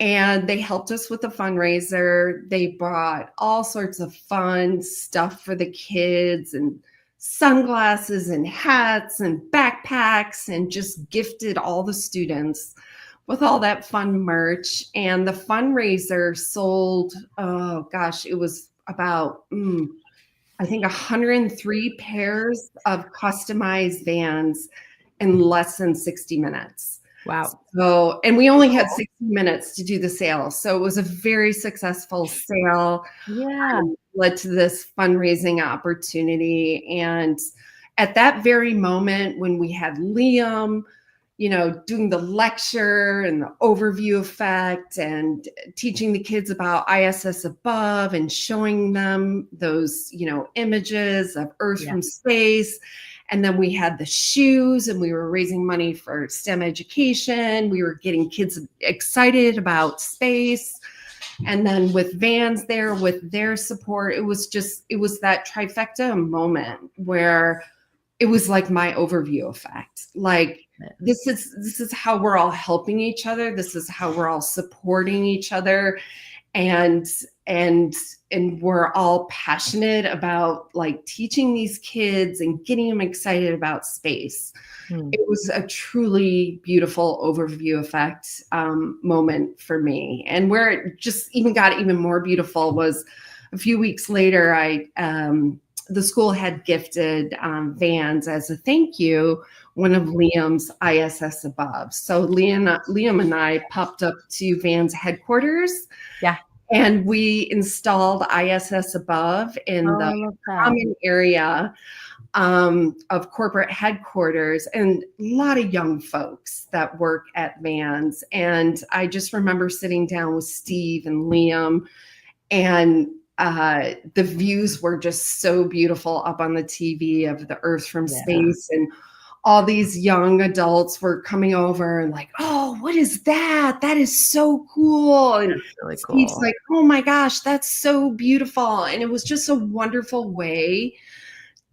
and they helped us with the fundraiser. They brought all sorts of fun stuff for the kids, and sunglasses and hats and backpacks, and just gifted all the students with all that fun merch. And the fundraiser sold, oh gosh, it was about I think 103 pairs of customized vans in less than 60 minutes. Wow. So, and we only had 60 minutes to do the sale. So it was a very successful sale, Yeah. led to this fundraising opportunity. And at that very moment, when we had Liam, doing the lecture and the overview effect and teaching the kids about ISS above and showing them those, images of Earth Yeah. from space. And then we had the shoes, and we were raising money for STEM education. We were getting kids excited about space. And then with vans there, with their support, it was that trifecta moment where it was like my overview effect. Like, this is how we're all helping each other. This is how we're all supporting each other. And and we're all passionate about like teaching these kids and getting them excited about space. Hmm. It was a truly beautiful overview effect moment for me. And where it just even got even more beautiful was a few weeks later, the school had gifted vans as a thank you, one of Liam's ISS above. So Liam and I popped up to Van's headquarters, Yeah. and we installed ISS above in Oh, the I love that. common area of corporate headquarters, and a lot of young folks that work at Vans. And I just remember sitting down with Steve and Liam, and the views were just so beautiful up on the TV of the Earth from Yeah. space. And all these young adults were coming over and like, oh, what is that? That is so cool. And That's really Steve's cool. like, oh my gosh, that's so beautiful. And it was just a wonderful way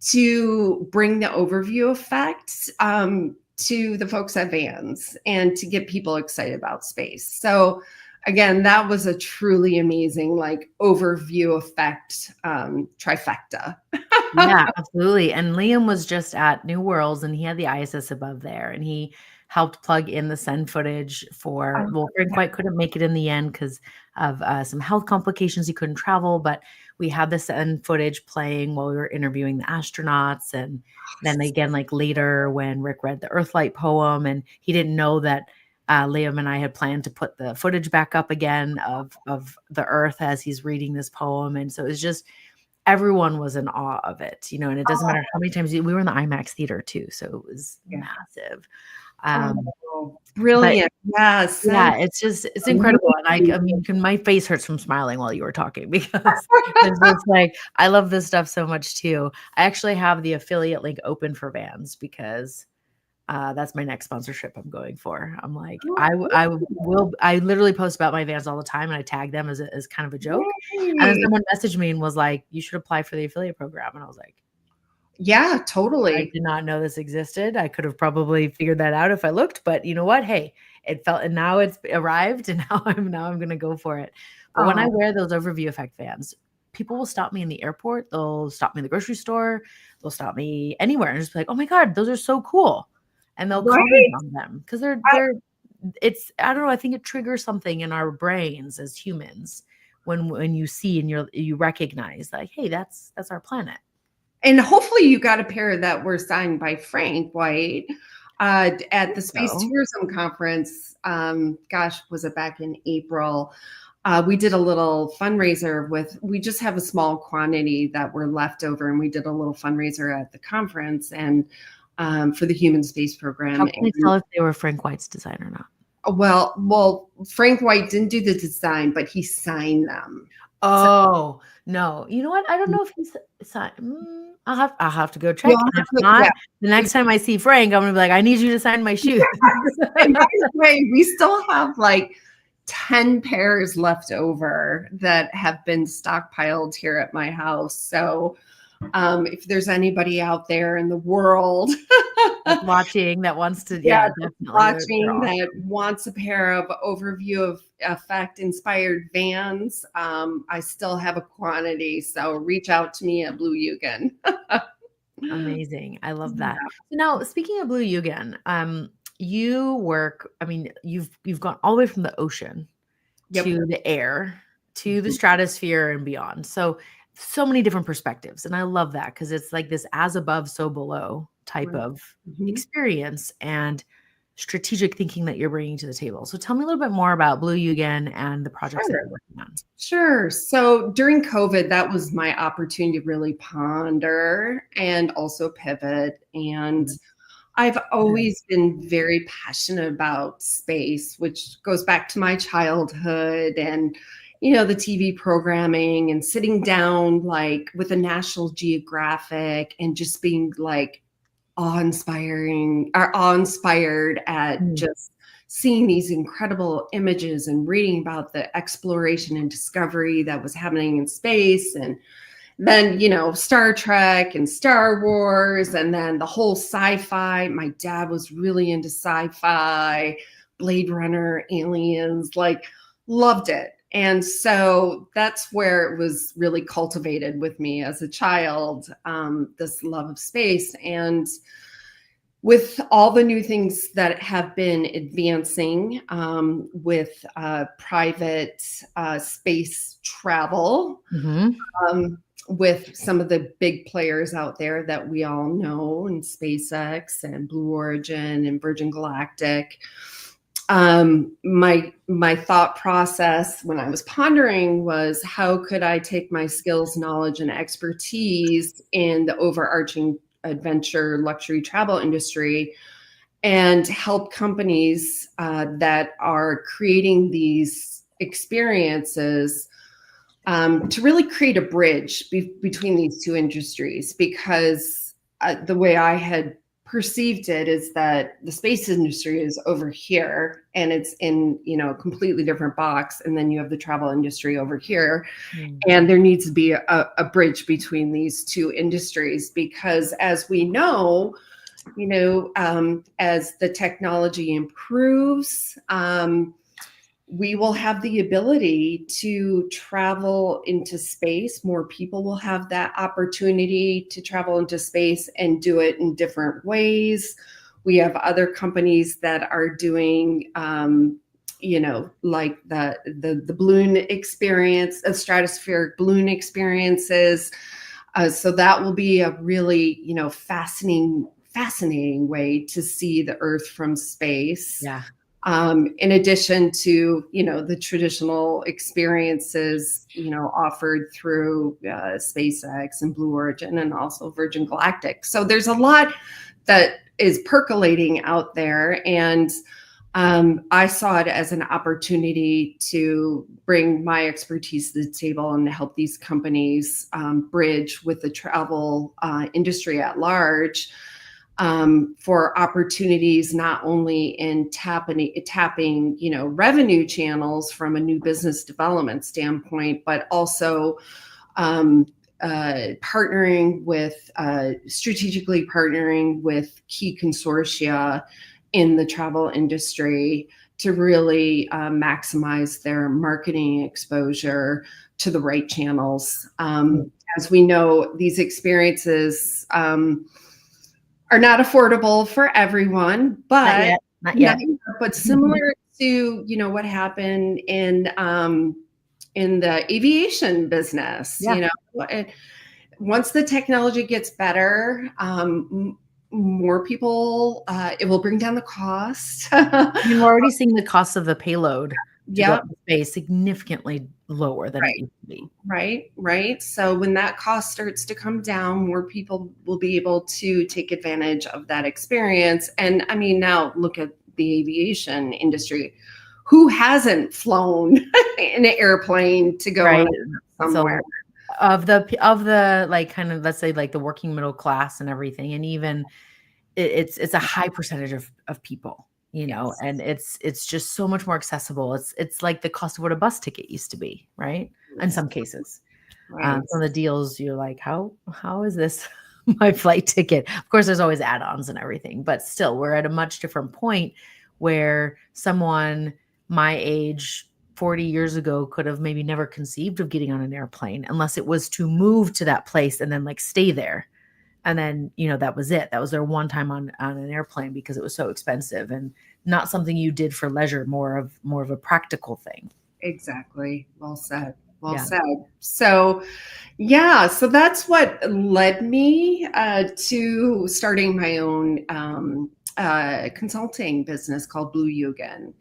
to bring the overview effect to the folks at Vans and to get people excited about space. So again, that was a truly amazing like overview effect trifecta. Yeah, absolutely. And Liam was just at New Worlds, and he had the ISS above there, and he helped plug in the send footage for, well, Frank quite couldn't make it in the end because of some health complications. He couldn't travel, but we had the send footage playing while we were interviewing the astronauts. And then again, like later when Rick read the Earthlight poem, and he didn't know that Liam and I had planned to put the footage back up again of the Earth as he's reading this poem, and so it was just everyone was in awe of it, and it doesn't matter how many times we were in the IMAX theater too, so it was Yeah. massive. Oh, But brilliant. Yes. yeah, it's incredible, and I mean, my face hurts from smiling while you were talking because it's just like I love this stuff so much too. I actually have the affiliate link open for Vans because that's my next sponsorship I'm going for. I'm like, I literally post about my Vans all the time, and I tag them as kind of a joke. And then Yay. someone messaged me and was like, "You should apply for the affiliate program," and I was like, Yeah, I totally. did not know this existed. I could have probably figured that out if I looked, but you know what? Hey, it felt, and now it's arrived, and now I'm gonna go for it. But when I Oh, wear those overview effect Vans, people will stop me in the airport. They'll stop me in the grocery store. They'll stop me anywhere and just be like, "Oh my God, those are so cool," and they'll comment right. on them because they're. It's I don't know. I think it triggers something in our brains as humans when you see and you recognize like, hey, that's our planet. And hopefully you got a pair that were signed by Frank White at the Space So Tourism Conference. Gosh, was it back in April? We did a little fundraiser we just have a small quantity that were left over, and we did a little fundraiser at the conference and for the human space program. how can I tell if they were Frank White's design or not? Well, Frank White didn't do the design, but he signed them. So Oh, no. You know what? I don't know if he's I'll have to go check, you'll and have if to, not, yeah. the next time I see Frank, I'm gonna be like, "I need you to sign my shoes." And by the way, we still have like 10 pairs left over that have been stockpiled here at my house. So if there's anybody out there in the world That's watching that wants to yeah, yeah, definitely. They're watching that awesome. wants a pair of overview of effect inspired Vans, I still have a quantity. So reach out to me at Blue Yūgen. Amazing. I love that. So now speaking of Blue Yūgen, you work, I mean, you've gone all the way from the ocean Yep. to the air, to the stratosphere and beyond. So many different perspectives. And I love that because it's like this as above, so below type Right. of Mhm. experience and strategic thinking that you're bringing to the table. So tell me a little bit more about Blue Yūgen and the projects that Sure. you're working on. Sure. So during COVID, that was my opportunity to really ponder and also pivot. And Mhm. I've always been very passionate about space, which goes back to my childhood and, the TV programming and sitting down like with a National Geographic and just being like awe-inspired at Mm. just seeing these incredible images and reading about the exploration and discovery that was happening in space. And then, Star Trek and Star Wars, and then the whole sci-fi. My dad was really into sci-fi, Blade Runner, Aliens, like loved it. And so that's where it was really cultivated with me as a child, this love of space. And with all the new things that have been advancing with private space travel, Mhm. with some of the big players out there that we all know, and SpaceX and Blue Origin and Virgin Galactic. My thought process when I was pondering was how could I take my skills, knowledge, and expertise in the overarching adventure luxury travel industry and help companies that are creating these experiences to really create a bridge between these two industries, because the way I had perceived it is that the space industry is over here and it's in a completely different box, and then you have the travel industry over here, Mm. and there needs to be a bridge between these two industries, because as we know, as the technology improves, we will have the ability to travel into space. More people will have that opportunity to travel into space and do it in different ways. We have other companies that are doing, like the balloon experience, stratospheric balloon experiences. So that will be a really, fascinating way to see the Earth from space. Yeah. in addition to, the traditional experiences, offered through SpaceX and Blue Origin and also Virgin Galactic. So there's a lot that is percolating out there. And I saw it as an opportunity to bring my expertise to the table and help these companies bridge with the travel industry at large, for opportunities not only in tapping, revenue channels from a new business development standpoint, but also strategically partnering with key consortia in the travel industry to really maximize their marketing exposure to the right channels. As we know, these experiences are not affordable for everyone, but not yet. But similar to what happened in the aviation business, once the technology gets better, more people, it will bring down the cost. We're already seeing the cost of the payload to go Yeah. up to space significantly lower than it used to be. Right. So when that cost starts to come down, more people will be able to take advantage of that experience. And I mean, now look at the aviation industry. Who hasn't flown in an airplane to go Right. somewhere? So of the like kind of, let's say, like the working middle class and everything, and even it's a high percentage of people, Yes. and it's just so much more accessible. It's like the cost of what a bus ticket used to be, right? In some cases. Right. Some of the deals, you're like, how is this my flight ticket? Of course, there's always add-ons and everything, but still, we're at a much different point where someone my age 40 years ago could have maybe never conceived of getting on an airplane unless it was to move to that place and then like stay there. And then, that was it. That was their one time on an airplane because it was so expensive and not something you did for leisure, more of a practical thing. Exactly. Well said. Well Yeah. said. So, so that's what led me to starting my own consulting business called Blue Yūgen.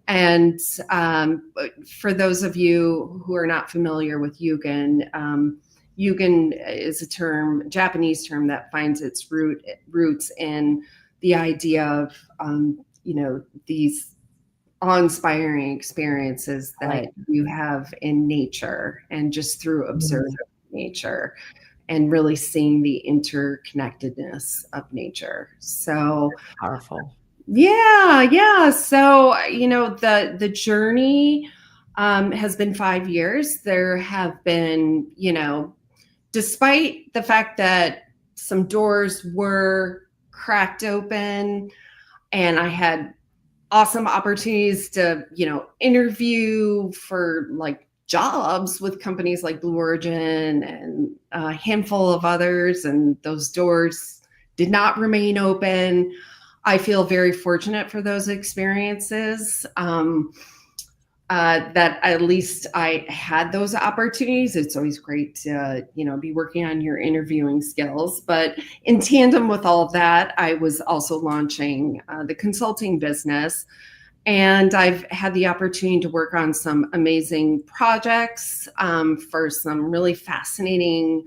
And for those of you who are not familiar with Yūgen, Yūgen is a Japanese term that finds its roots in the idea of, these awe-inspiring experiences that you have in nature and just through observing nature and really seeing the interconnectedness of nature. So powerful. Yeah. So, the journey has been 5 years. There have been, despite the fact that some doors were cracked open and I had awesome opportunities to, interview for like jobs with companies like Blue Origin and a handful of others, and those doors did not remain open. I feel very fortunate for those experiences. That at least I had those opportunities. It's always great to, be working on your interviewing skills. But in tandem with all of that, I was also launching the consulting business. And I've had the opportunity to work on some amazing projects for some really fascinating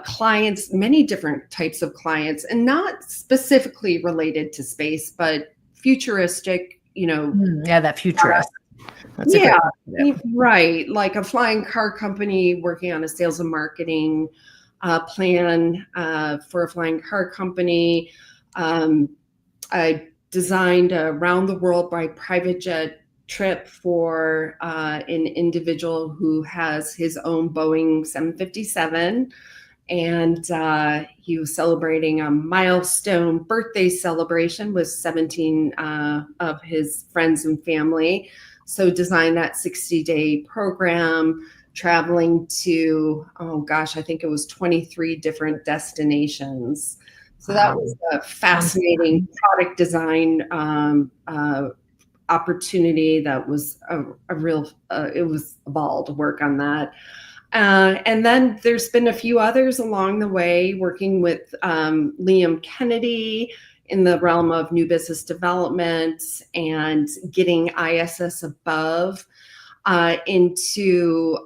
clients, many different types of clients, and not specifically related to space, but futuristic, that futurist. That's right. Like a flying car company working on a sales and marketing plan for a flying car company. I designed a round the world by private jet trip for an individual who has his own Boeing 757. And he was celebrating a milestone birthday celebration with 17 of his friends and family. So designed that 60-day program, traveling to, I think it was 23 different destinations. So that was a fascinating product design opportunity. That was a real, it was a ball to work on that. And then there's been a few others along the way, working with Liam Kennedy in the realm of new business development and getting ISS above into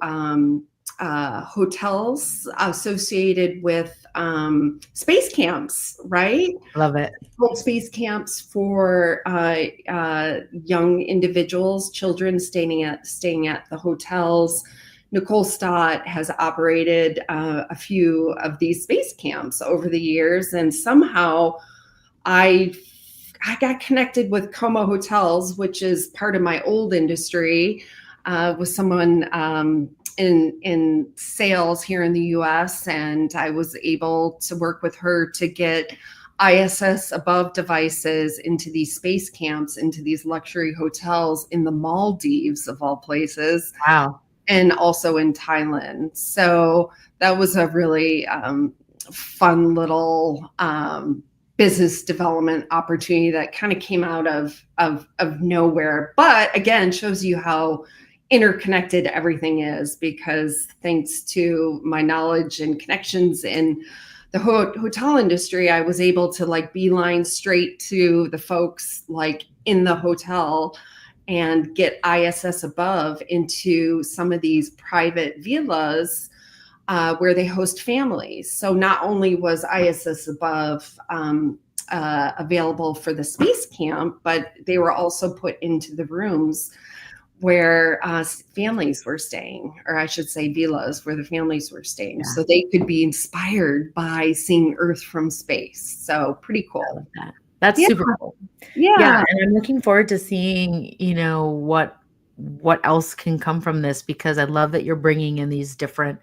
hotels associated with space camps, right? Love it. Space camps for young individuals, children staying at the hotels. Nicole Stott has operated a few of these space camps over the years, and somehow I got connected with Como Hotels, which is part of my old industry, with someone in sales here in the U.S., and I was able to work with her to get ISS above devices into these space camps, into these luxury hotels in the Maldives, of all places, Wow. and also in Thailand. So that was a really fun little business development opportunity that kind of came out of nowhere. But again, shows you how interconnected everything is, because thanks to my knowledge and connections in the hotel industry, I was able to like beeline straight to the folks like in the hotel and get ISS above into some of these private villas where they host families. So not only was ISS above available for the space camp, but they were also put into the rooms where families were staying, or I should say villas where the families were staying, so they could be inspired by seeing Earth from space. So pretty cool. I love that. That's super cool. Yeah. Yeah, and I'm looking forward to seeing, what else can come from this, because I love that you're bringing in these different.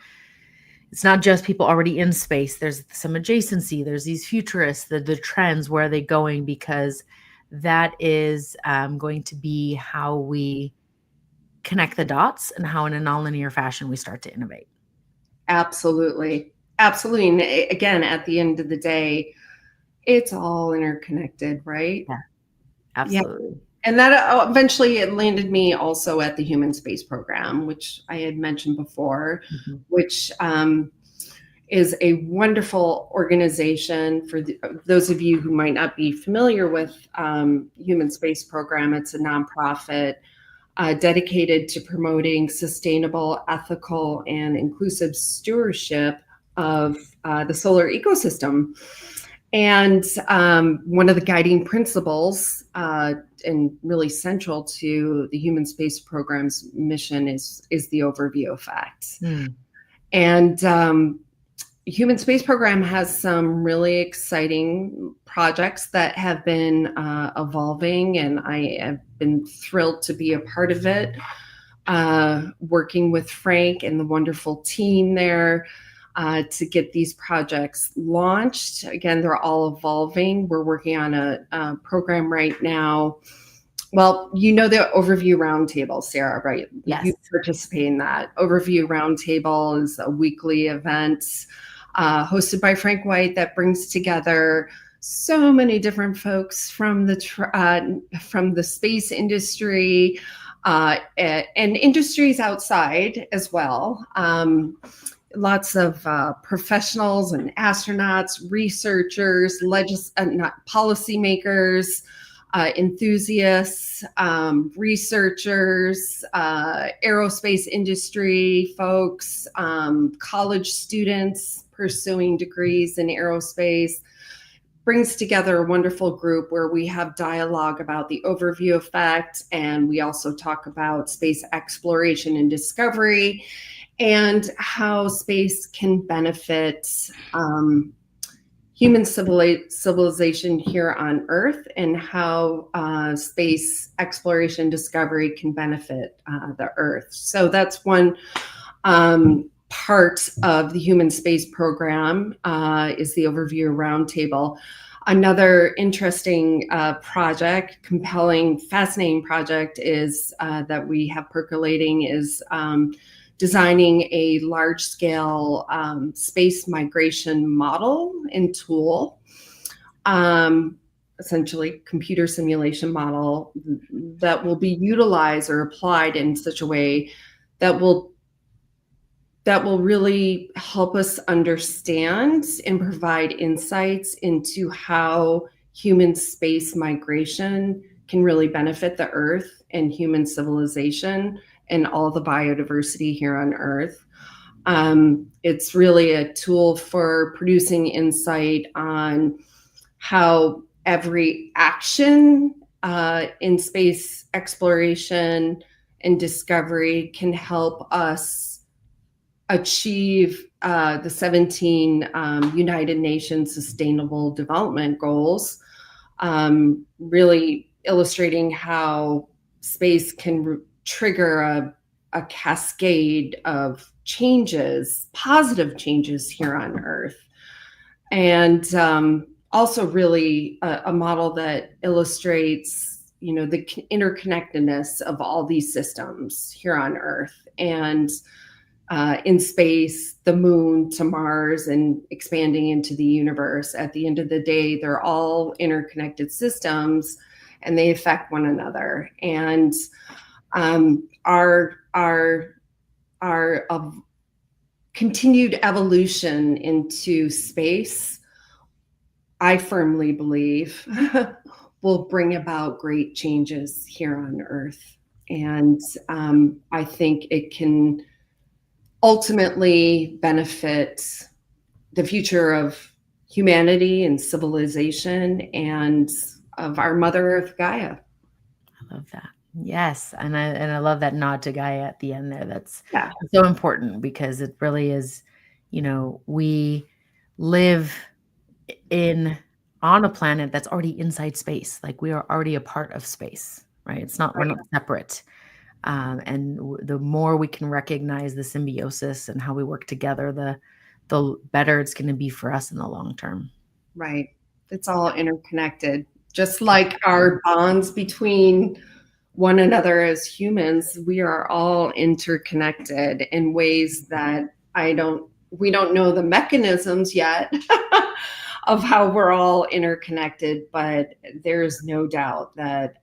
It's not just people already in space. There's some adjacency. There's these futurists, the trends. Where are they going? Because that is going to be how we connect the dots, and how in a nonlinear fashion we start to innovate. Absolutely. Absolutely. And again, at the end of the day, it's all interconnected, right? Yeah, absolutely. Yeah. And that eventually it landed me also at the Human Space Program, which I had mentioned before, which is a wonderful organization. For those of you who might not be familiar with Human Space Program, it's a nonprofit dedicated to promoting sustainable, ethical, and inclusive stewardship of the solar ecosystem. And one of the guiding principles and really central to the Human Space Program's mission is the overview effect. And Human Space Program has some really exciting projects that have been evolving, and I have been thrilled to be a part of it, working with Frank and the wonderful team there to get these projects launched. Again, they're all evolving. We're working on a program right now. Well, the Overview Roundtable, Sarah, right? Yes. You participate in that. Overview Roundtable is a weekly event hosted by Frank White that brings together so many different folks from the space industry and industries outside as well. Lots of professionals and astronauts, researchers, policymakers, enthusiasts, researchers, aerospace industry folks, college students pursuing degrees in aerospace. Brings together a wonderful group where we have dialogue about the overview effect, and we also talk about space exploration and discovery, and how space can benefit human civilization here on Earth, and how space exploration discovery can benefit the Earth. So that's one part of the Human Space Program, is the Overview Roundtable. Another interesting project, compelling, fascinating project is that we have percolating is designing a large-scale space migration model and tool, essentially computer simulation model that will be utilized or applied in such a way that will really help us understand and provide insights into how human space migration can really benefit the Earth and human civilization and all the biodiversity here on Earth. It's really a tool for producing insight on how every action in space exploration and discovery can help us achieve the 17 United Nations Sustainable Development Goals, really illustrating how space can trigger a cascade of changes, positive changes here on Earth. And also really a model that illustrates, the interconnectedness of all these systems here on Earth and in space, the moon to Mars, and expanding into the universe. At the end of the day, they're all interconnected systems, and they affect one another. And our continued evolution into space, I firmly believe, will bring about great changes here on Earth. And I think it can ultimately benefit the future of humanity and civilization and of our Mother Earth Gaia. I love that. Yes, and I love that nod to Gaia at the end there. That's Yeah. so important because it really is, we live on a planet that's already inside space. Like we are already a part of space, right? We're not separate. And the more we can recognize the symbiosis and how we work together, the better it's going to be for us in the long term. Right. It's all interconnected. Just like our bonds between one another as humans, we are all interconnected in ways that we don't know the mechanisms yet of how we're all interconnected, but there's no doubt that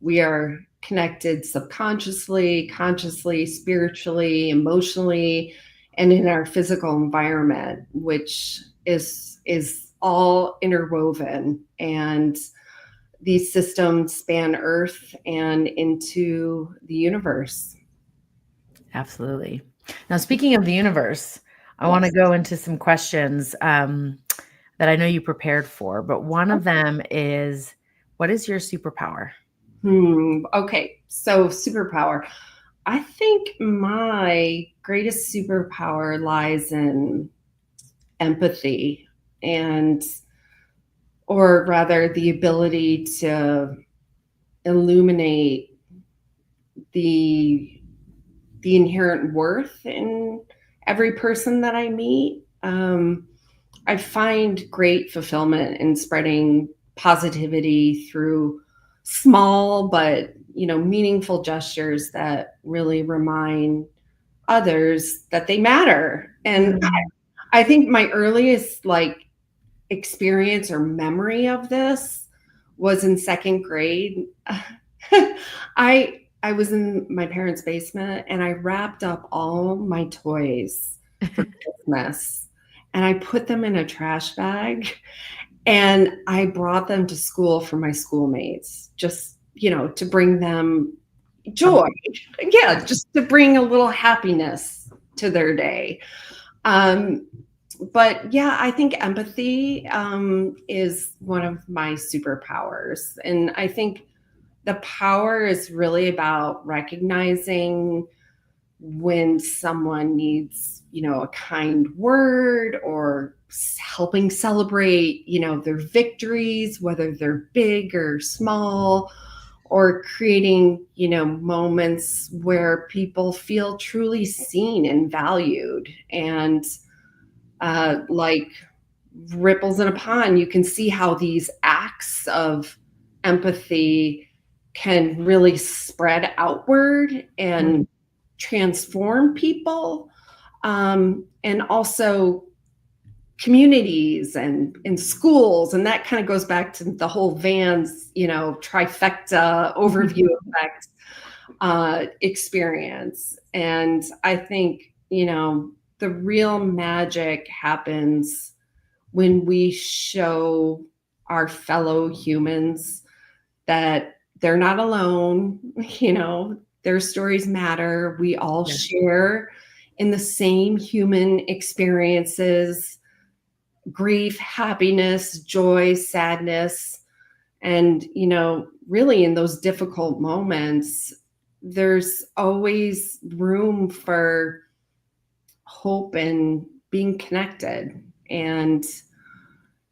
we are connected subconsciously, consciously, spiritually, emotionally, and in our physical environment, which is all interwoven. And these systems span Earth and into the universe. Absolutely. Now, speaking of the universe, I want to go into some questions that I know you prepared for, but one of them is, what is your superpower? Okay, so superpower. I think my greatest superpower lies in empathy or rather the ability to illuminate the inherent worth in every person that I meet. I find great fulfillment in spreading positivity through small but meaningful gestures that really remind others that they matter. And I think my earliest experience or memory of this was in second grade. I was in my parents' basement and I wrapped up all my toys for Christmas and I put them in a trash bag and I brought them to school for my schoolmates, just, to bring them joy. Yeah, just to bring a little happiness to their day. But yeah, I think empathy is one of my superpowers. And I think the power is really about recognizing when someone needs, a kind word or helping celebrate, their victories, whether they're big or small, or creating, moments where people feel truly seen and valued. And like ripples in a pond, you can see how these acts of empathy can really spread outward and transform people, and also communities and in schools. And that kind of goes back to the whole Vans, trifecta overview effect experience. And I think, the real magic happens when we show our fellow humans, that they're not alone. Their stories matter. We all Yeah. share in the same human experiences: grief, happiness, joy, sadness. And, really in those difficult moments, there's always room for hope and being connected. And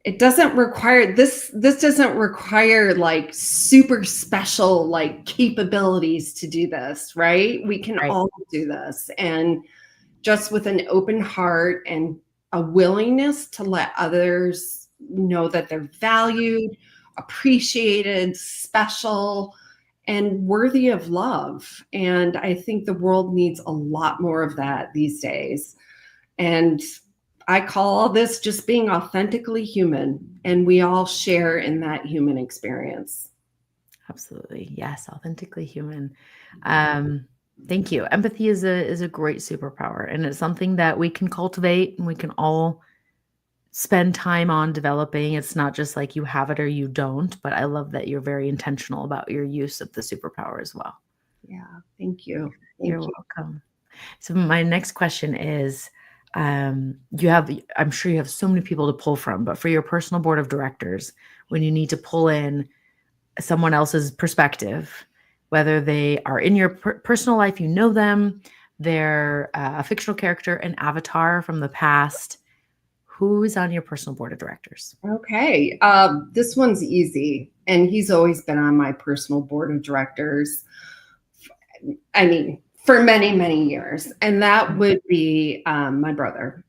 it doesn't require this doesn't require like super special like capabilities to do this, right? We can Right. all do this, and just with an open heart and a willingness to let others know that they're valued, appreciated, special, and worthy of love. And I think the world needs a lot more of that these days. And I call all this just being authentically human, and we all share in that human experience. Absolutely. Yes. Authentically human. Thank you. Empathy is a great superpower, and it's something that we can cultivate and we can all spend time on developing. It's not just like you have it or you don't, but I love that you're very intentional about your use of the superpower as well. Yeah, thank you. You're Thank you. welcome. So my next question is, I'm sure you have so many people to pull from, but for your personal board of directors, when you need to pull in someone else's perspective, whether they are in your personal life, you know them, they're a fictional character, an avatar from the past, who is on your personal board of directors? Okay, this one's easy, and he's always been on my personal board of directors. I mean, for many, many years, and that would be my brother.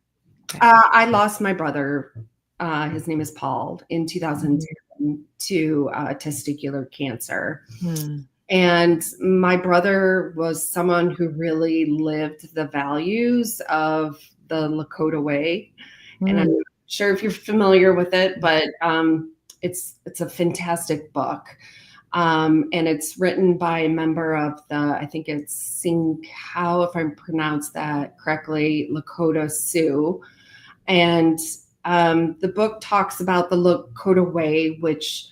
Okay. I lost my brother. His name is Paul, in 2010 to testicular cancer. Hmm. And my brother was someone who really lived the values of the Lakota way. And I'm not sure if you're familiar with it, but it's a fantastic book. And it's written by a member of I think it's Sing How, if I pronounced that correctly, Lakota Sioux. And the book talks about the Lakota way, which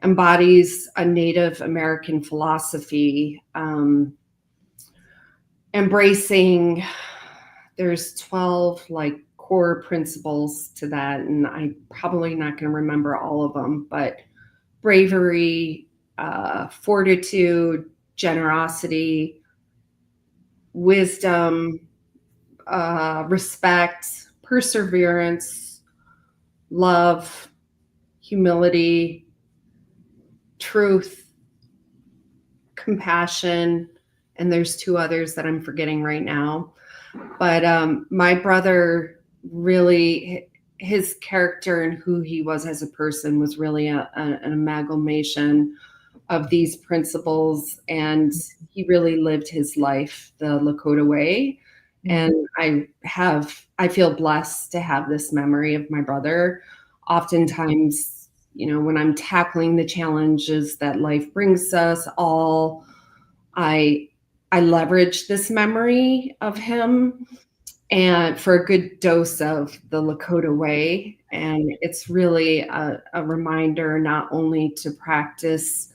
embodies a Native American philosophy, embracing, there's 12 like core principles to that, and I'm probably not going to remember all of them, but bravery, fortitude, generosity, wisdom, respect, perseverance, love, humility, truth, compassion, and there's two others that I'm forgetting right now. But my brother really, his character and who he was as a person was really an amalgamation of these principles, and he really lived his life the Lakota way. And I feel blessed to have this memory of my brother. Oftentimes, when I'm tackling the challenges that life brings us all, I leverage this memory of him, and for a good dose of the Lakota way. And it's really a reminder not only to practice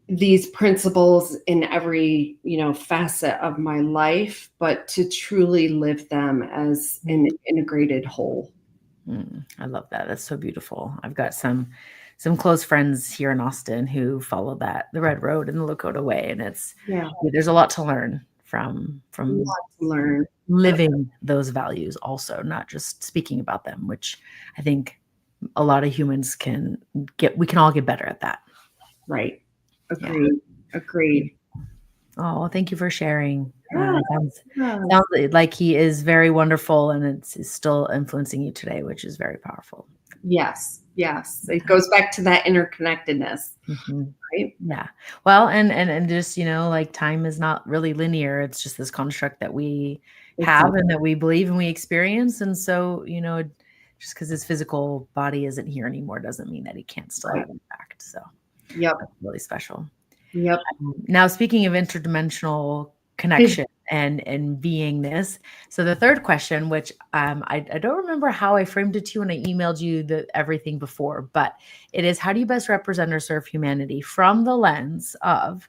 these principles in every facet of my life, but to truly live them as an integrated whole. I love that. That's so beautiful. I've got some close friends here in Austin who follow the Red Road and the Lakota way, and there's a lot to learn from living those values also, not just speaking about them, which I think a lot of humans we can all get better at that. Right. Agreed. Oh, thank you for sharing. Sounds like he is very wonderful, and it's still influencing you today, which is very powerful. Yes. It goes back to that interconnectedness, right? Yeah. Well, and just, like time is not really linear. It's just this construct that we have and that we believe and we experience. And so, just because his physical body isn't here anymore doesn't mean that he can't still have impact. So Yep. That's really special. Yep. Now, speaking of interdimensional connection, and beingness. So the third question, which I don't remember how I framed it to you when I emailed you everything before, but it is, how do you best represent or serve humanity from the lens of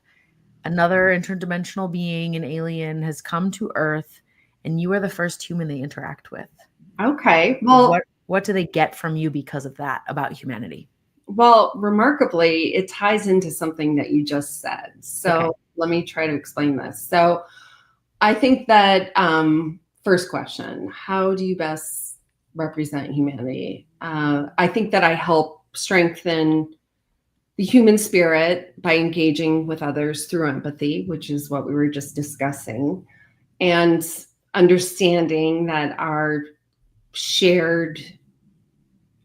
another interdimensional being, an alien has come to Earth, and you are the first human they interact with? Okay. Well, What do they get from you because of that about humanity? well, remarkably, it ties into something that you just said. So Okay. let me try to explain this. So I think that first question, how do you best represent humanity? I think that I help strengthen the human spirit by engaging with others through empathy, which is what we were just discussing, and understanding that our shared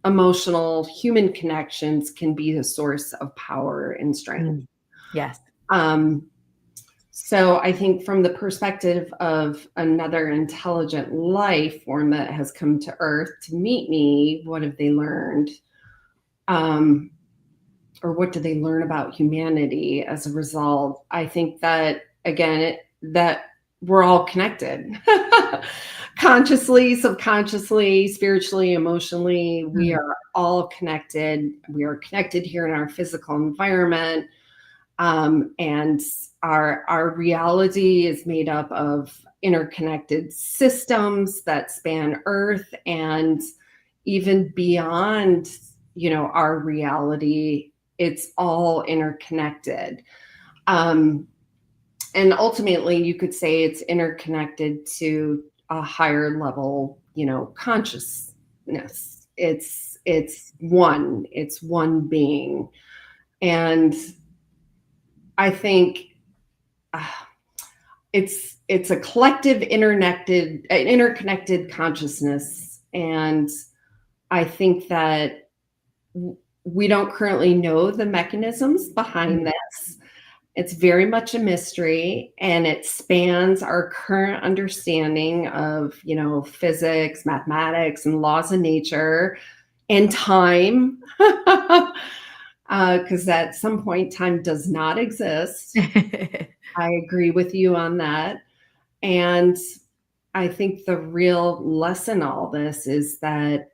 emotional human connections can be the source of power and strength. Mm. Yes. Um, so I think from the perspective of another intelligent life form that has come to Earth to meet me, what have they learned? Um, or what do they learn about humanity as a result? I think that, again, that we're all connected. Consciously, subconsciously, spiritually, emotionally, we Mm. are all connected. We are connected here in our physical environment. And our reality is made up of interconnected systems that span Earth and even beyond, our reality. It's all interconnected. Um, and ultimately, you could say it's interconnected to a higher level, consciousness. It's one being. And I think uh, it's a collective interconnected consciousness, and I think that we don't currently know the mechanisms behind Mm. this. It's very much a mystery, and it spans our current understanding of, physics, mathematics, and laws of nature, and time. Because at some point, time does not exist. I agree with you on that. And I think the real lesson in all this is that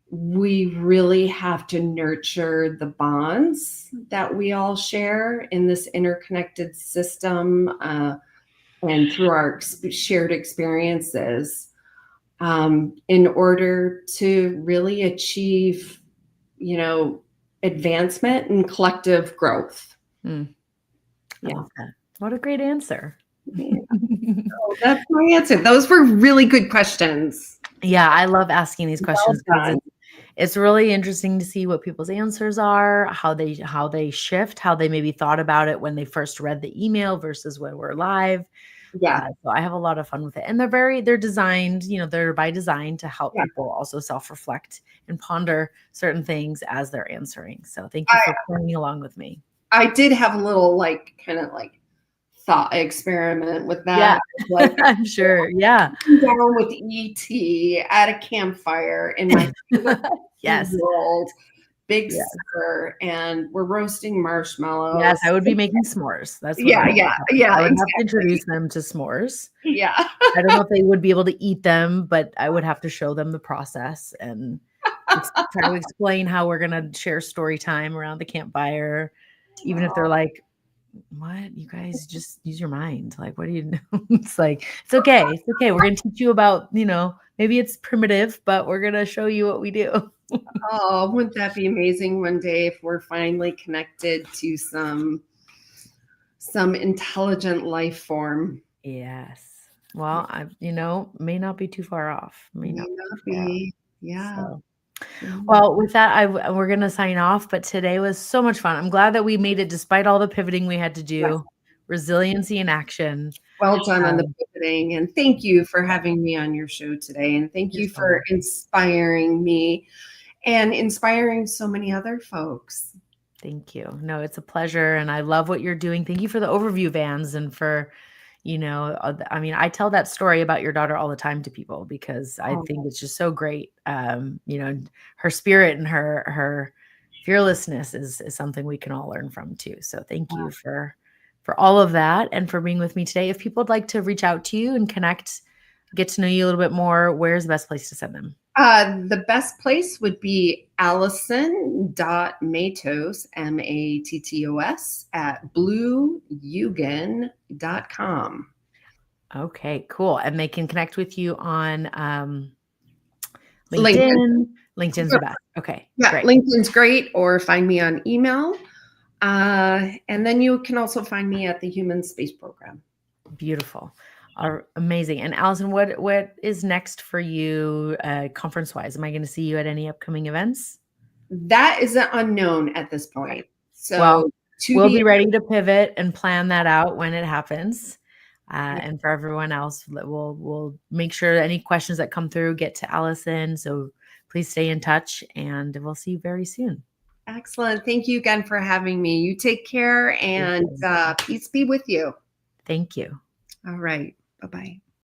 we really have to nurture the bonds that we all share in this interconnected system, and through our shared experiences, in order to really achieve, advancement and collective growth. Mm. I Yeah. love that. What a great answer. Yeah. So that's my answer. Those were really good questions. Yeah, I love asking these Well questions because done. it's really interesting to see what people's answers are, how they shift, how they maybe thought about it when they first read the email versus when we're live. Yeah. So I have a lot of fun with it. And they're designed, they're by design to help Yeah. people also self-reflect and ponder certain things as they're answering. So thank you I for playing along with me. I did have a little kind of thought experiment with Yeah, that. Like I'm sure. Yeah. sitting down with ET at a campfire in my favorite Yes. world, Big Yeah. Sur, and we're roasting Yes, marshmallows. I would be making s'mores. That's what I Yeah, would yeah, have to yeah, I would have to exactly. introduce them to s'mores. Yeah. I don't know if they would be able to eat them, but I would have to show them the process and try to explain how we're gonna share story time around the campfire, even if they're Oh, like, "What? You guys just use your mind. Like, what do you know?" It's like, "It's okay. It's okay. We're gonna teach you about, maybe it's primitive, but we're gonna show you what we do." oh, wouldn't that be amazing one day if we're finally connected to some intelligent life form? Yes. Well, may not be too far off. May May not be too not far off. be. Yeah. So Yeah. well, with that, we're gonna sign off, but today was so much fun. I'm glad that we made it despite all the pivoting we had to Yes. do. Resiliency in action. Well done on the Um, pivoting, and thank you for having me on your show today, and thank you're you so for welcome. inspiring me and inspiring so many other folks. Thank you. No, it's a pleasure, and I love what you're doing. Thank you for the overview, Vans, and for, I tell that story about your daughter all the time to people because I Oh, think it's just so great. Her spirit and her fearlessness is something we can all learn from too. So thank you for for all of that and for being with me today. If people would like to reach out to you and connect, get to know you a little bit more, where's the best place to send them? The best place would be Alison.matos, Mattos, at blueyugen.com. Okay, cool. And they can connect with you on LinkedIn. LinkedIn. LinkedIn's the best. Okay, Yeah, great. LinkedIn's great, or find me on email. And then you can also find me at the Human Space Program. Beautiful. Amazing. And Alison, what is next for you conference-wise? Am I going to see you at any upcoming events? That is an unknown at this point. So Well, to we'll be be ready to pivot and plan that out when it happens. And for everyone else, we'll make sure any questions that come through get to Alison. So please stay in touch, and we'll see you very soon. excellent. Thank you again for having me. You take care, and peace be with you. Thank you. All right. Bye-bye.